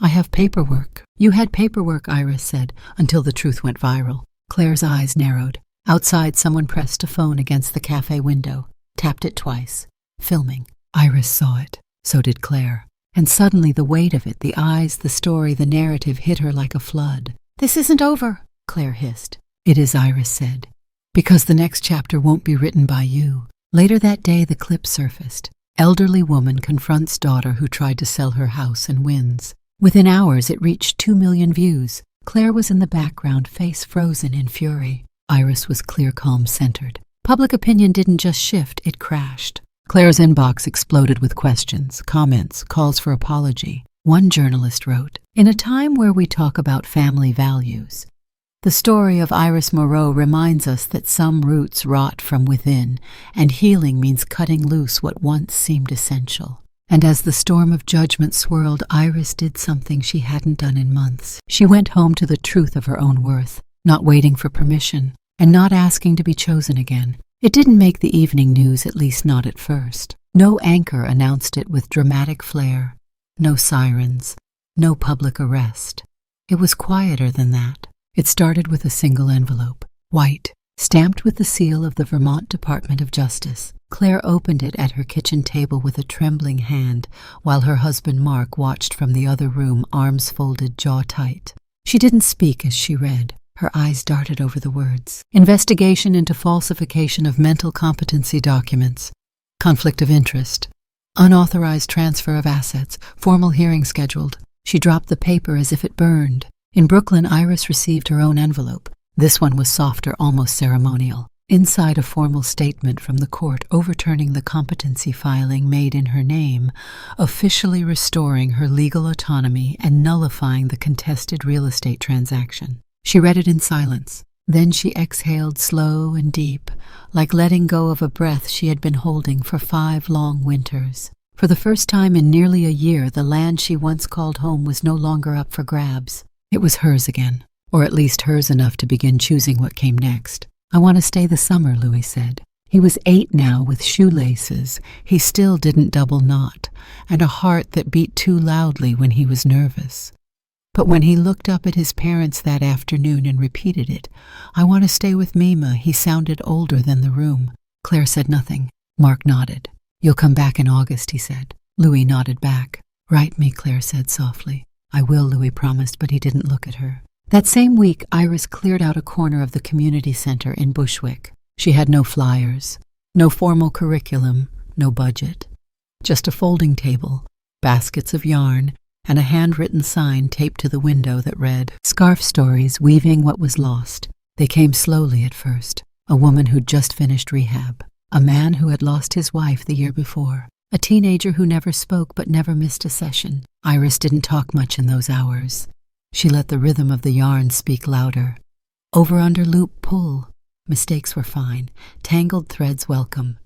"I have paperwork." "You had paperwork," Iris said, until the truth went viral. Claire's eyes narrowed. Outside, someone pressed a phone against the cafe window, tapped it twice. Filming. Iris saw it. So did Claire. And suddenly the weight of it, the eyes, the story, the narrative hit her like a flood. "This isn't over," Claire hissed. "It is," Iris said, "because the next chapter won't be written by you." Later that day, the clip surfaced. Elderly woman confronts daughter who tried to sell her house and wins. Within hours, it reached 2 million views. Claire was in the background, face frozen in fury. Iris was clear, calm, centered. Public opinion didn't just shift, it crashed. Claire's inbox exploded with questions, comments, calls for apology. One journalist wrote, "In a time where we talk about family values, the story of Iris Moreau reminds us that some roots rot from within, and healing means cutting loose what once seemed essential." And as the storm of judgment swirled, Iris did something she hadn't done in months. She went home to the truth of her own worth, not waiting for permission, and not asking to be chosen again. It didn't make the evening news, at least not at first. No anchor announced it with dramatic flair. No sirens. No public arrest. It was quieter than that. It started with a single envelope, white, stamped with the seal of the Vermont Department of Justice. Claire opened it at her kitchen table with a trembling hand, while her husband Mark watched from the other room, arms folded, jaw tight. She didn't speak as she read. Her eyes darted over the words. Investigation into falsification of mental competency documents. Conflict of interest. Unauthorized transfer of assets. Formal hearing scheduled. She dropped the paper as if it burned. In Brooklyn, Iris received her own envelope. This one was softer, almost ceremonial. Inside a formal statement from the court overturning the competency filing made in her name, officially restoring her legal autonomy and nullifying the contested real estate transaction. She read it in silence. Then she exhaled slow and deep, like letting go of a breath she had been holding for 5 long winters. For the first time in nearly a year, the land she once called home was no longer up for grabs. It was hers again, or at least hers enough to begin choosing what came next. "I want to stay the summer," Louis said. He was 8 now with shoelaces. He still didn't double knot, and a heart that beat too loudly when he was nervous. But when he looked up at his parents that afternoon and repeated it, "I want to stay with Mima," he sounded older than the room. Claire said nothing. Mark nodded. "You'll come back in August," he said. Louis nodded back. "Write me," Claire said softly. "I will," Louis promised, but he didn't look at her. That same week, Iris cleared out a corner of the community center in Bushwick. She had no flyers, no formal curriculum, no budget. Just a folding table, baskets of yarn, and a handwritten sign taped to the window that read, "Scarf Stories, Weaving What Was Lost." They came slowly at first. A woman who'd just finished rehab. A man who had lost his wife the year before. A teenager who never spoke but never missed a session. Iris didn't talk much in those hours. She let the rhythm of the yarn speak louder. Over under loop pull. Mistakes were fine. Tangled threads welcome.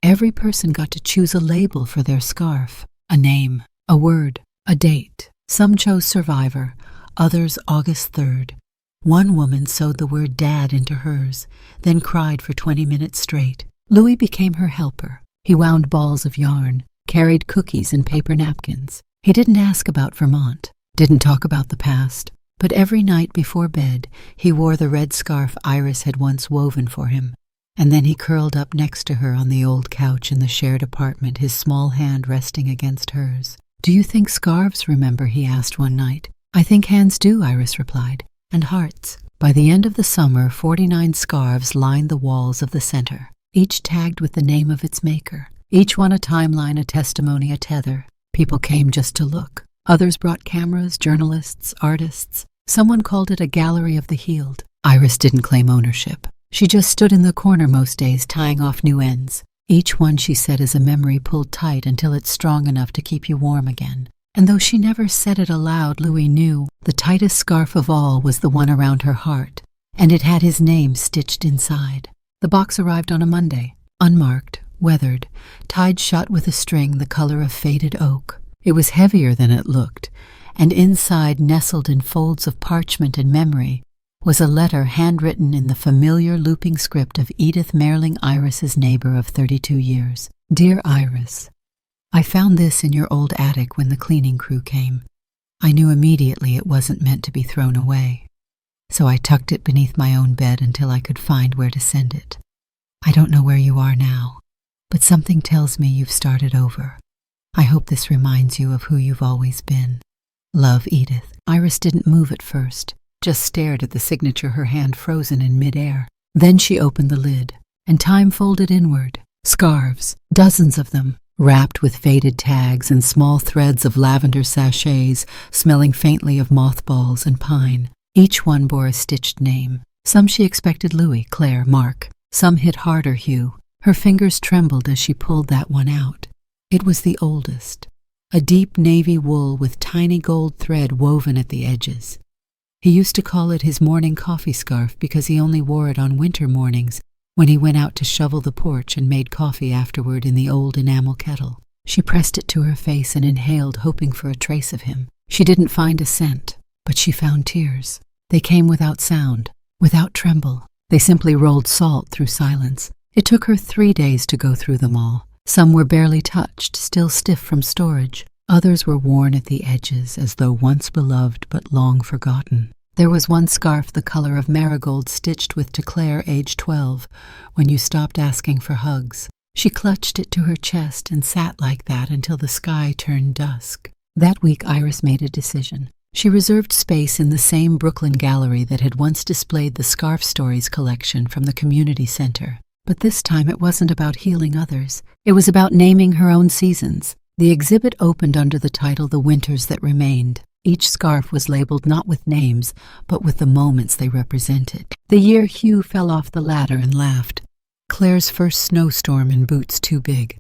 Every person got to choose a label for their scarf. A name, a word, a date. Some chose Survivor, others August 3rd. One woman sewed the word Dad into hers, then cried for 20 minutes straight. Louis became her helper. He wound balls of yarn, carried cookies and paper napkins. He didn't ask about Vermont, didn't talk about the past, but every night before bed he wore the red scarf Iris had once woven for him, and then he curled up next to her on the old couch in the shared apartment, his small hand resting against hers. "Do you think scarves remember?" he asked one night. "I think hands do," Iris replied, "and hearts." By the end of the summer, 49 scarves lined the walls of the center, each tagged with the name of its maker, each one a timeline, a testimony, a tether. People came just to look. Others brought cameras, journalists, artists. Someone called it a gallery of the healed. Iris didn't claim ownership. She just stood in the corner most days, tying off new ends. Each one, she said, is a memory pulled tight until it's strong enough to keep you warm again. And though she never said it aloud, Louis knew the tightest scarf of all was the one around her heart, and it had his name stitched inside. The box arrived on a Monday, unmarked, weathered, tied shut with a string the color of faded oak. It was heavier than it looked, and inside, nestled in folds of parchment and memory, was a letter handwritten in the familiar looping script of Edith Merling Iris's neighbor of 32 years. "Dear Iris, I found this in your old attic when the cleaning crew came. I knew immediately it wasn't meant to be thrown away, so I tucked it beneath my own bed until I could find where to send it. I don't know where you are now, but something tells me you've started over. I hope this reminds you of who you've always been. Love, Edith." Iris didn't move at first, just stared at the signature, her hand frozen in midair. Then she opened the lid, and time folded inward. Scarves, dozens of them, wrapped with faded tags and small threads of lavender sachets, smelling faintly of mothballs and pine. Each one bore a stitched name. Some she expected Louis, Claire, Mark. Some hit harder Hugh. Her fingers trembled as she pulled that one out. It was the oldest, a deep navy wool with tiny gold thread woven at the edges. He used to call it his morning coffee scarf because he only wore it on winter mornings when he went out to shovel the porch and made coffee afterward in the old enamel kettle. She pressed it to her face and inhaled, hoping for a trace of him. She didn't find a scent, but she found tears. They came without sound, without tremble. They simply rolled salt through silence. It took her 3 days to go through them all. Some were barely touched, still stiff from storage. Others were worn at the edges, as though once beloved but long forgotten. There was one scarf the color of marigold stitched with "To Claire, age 12, when you stopped asking for hugs." She clutched it to her chest and sat like that until the sky turned dusk. That week Iris made a decision. She reserved space in the same Brooklyn gallery that had once displayed the Scarf Stories collection from the community center. But this time it wasn't about healing others. It was about naming her own seasons. The exhibit opened under the title "The Winters That Remained." Each scarf was labeled not with names, but with the moments they represented. The year Hugh fell off the ladder and laughed. Claire's first snowstorm in boots too big.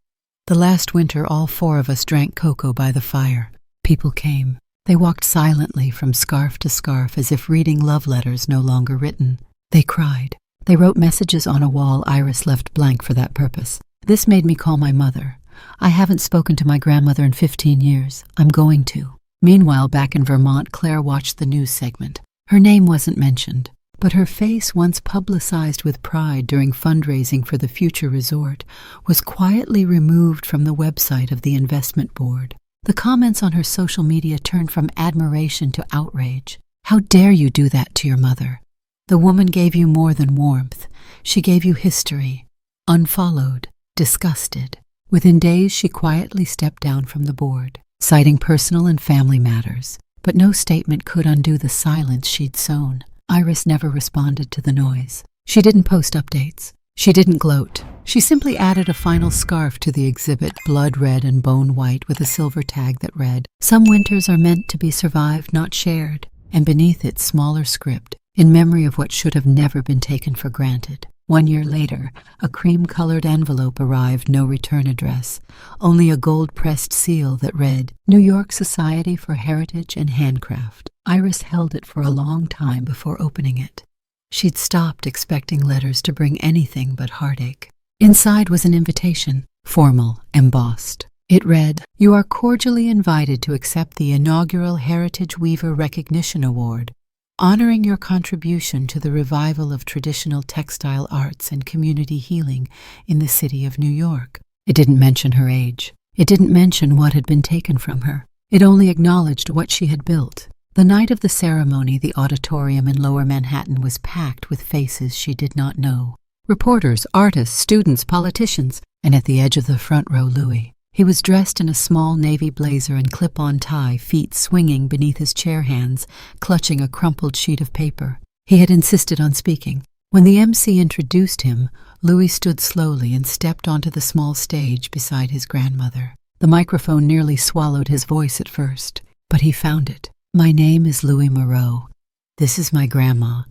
The last winter all 4 of us drank cocoa by the fire. People came. They walked silently from scarf to scarf as if reading love letters no longer written. They cried. They wrote messages on a wall Iris left blank for that purpose. This made me call my mother. I haven't spoken to my grandmother in 15 years. I'm going to. Meanwhile, back in Vermont, Claire watched the news segment. Her name wasn't mentioned, but her face, once publicized with pride during fundraising for the future resort, was quietly removed from the website of the investment board. The comments on her social media turned from admiration to outrage. How dare you do that to your mother? The woman gave you more than warmth. She gave you history. Unfollowed, disgusted. Within days, she quietly stepped down from the board, citing personal and family matters. But no statement could undo the silence she'd sown. Iris never responded to the noise. She didn't post updates. She didn't gloat. She simply added a final scarf to the exhibit, blood red and bone white, with a silver tag that read, "Some winters are meant to be survived, not shared," and beneath it smaller script, in memory of what should have never been taken for granted. 1 year later, a cream-colored envelope arrived, no return address, only a gold-pressed seal that read, "New York Society for Heritage and Handcraft." Iris held it for a long time before opening it. She'd stopped expecting letters to bring anything but heartache. Inside was an invitation, formal, embossed. It read, "You are cordially invited to accept the inaugural Heritage Weaver Recognition Award, honoring your contribution to the revival of traditional textile arts and community healing in the city of New York." It didn't mention her age. It didn't mention what had been taken from her. It only acknowledged what she had built. The night of the ceremony, the auditorium in Lower Manhattan was packed with faces she did not know. Reporters, artists, students, politicians, and at the edge of the front row, Louis. He was dressed in a small navy blazer and clip-on tie, feet swinging beneath his chair hands, clutching a crumpled sheet of paper. He had insisted on speaking. When the MC introduced him, Louis stood slowly and stepped onto the small stage beside his grandmother. The microphone nearly swallowed his voice at first, but he found it. "My name is Louis Moreau. This is my grandma.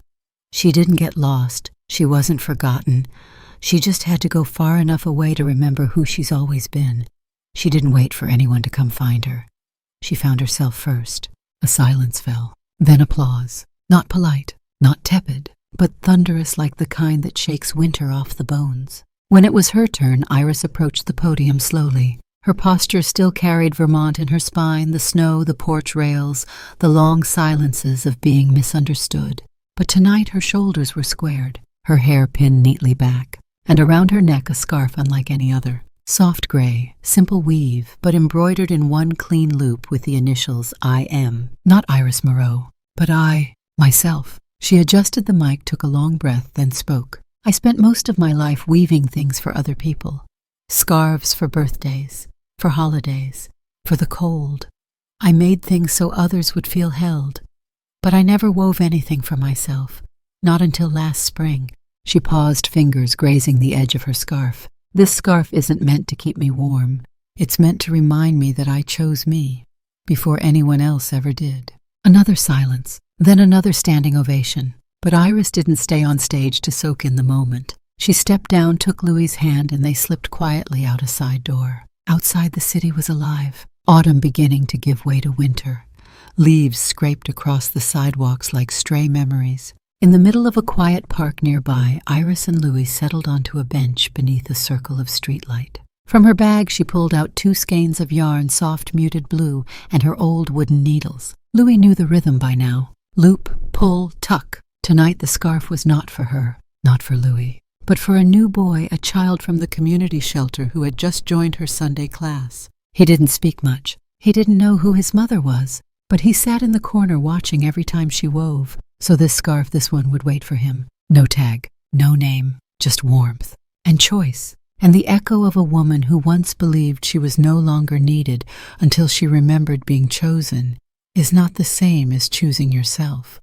She didn't get lost. She wasn't forgotten. She just had to go far enough away to remember who she's always been. She didn't wait for anyone to come find her. She found herself first." A silence fell. Then applause. Not polite, not tepid, but thunderous, like the kind that shakes winter off the bones. When it was her turn, Iris approached the podium slowly. Her posture still carried Vermont in her spine, the snow, the porch rails, the long silences of being misunderstood. But tonight her shoulders were squared, her hair pinned neatly back, and around her neck a scarf unlike any other. Soft gray, simple weave, but embroidered in one clean loop with the initials I.M. Not Iris Moreau, but I, myself. She adjusted the mic, took a long breath, then spoke. "I spent most of my life weaving things for other people. Scarves for birthdays, for holidays, for the cold. I made things so others would feel held. But I never wove anything for myself, not until last spring." She paused, fingers grazing the edge of her scarf. "This scarf isn't meant to keep me warm. It's meant to remind me that I chose me before anyone else ever did." Another silence, then another standing ovation. But Iris didn't stay on stage to soak in the moment. She stepped down, took Louis's hand, and they slipped quietly out a side door. Outside, the city was alive, autumn beginning to give way to winter. Leaves scraped across the sidewalks like stray memories. In the middle of a quiet park nearby, Iris and Louis settled onto a bench beneath a circle of streetlight. From her bag, she pulled out 2 skeins of yarn, soft muted blue, and her old wooden needles. Louis knew the rhythm by now. Loop, pull, tuck. Tonight the scarf was not for her, not for Louis, but for a new boy, a child from the community shelter who had just joined her Sunday class. He didn't speak much. He didn't know who his mother was, but he sat in the corner watching every time she wove. So this scarf, this one, would wait for him. No tag, no name, just warmth and choice, and the echo of a woman who once believed she was no longer needed until she remembered being chosen is not the same as choosing yourself.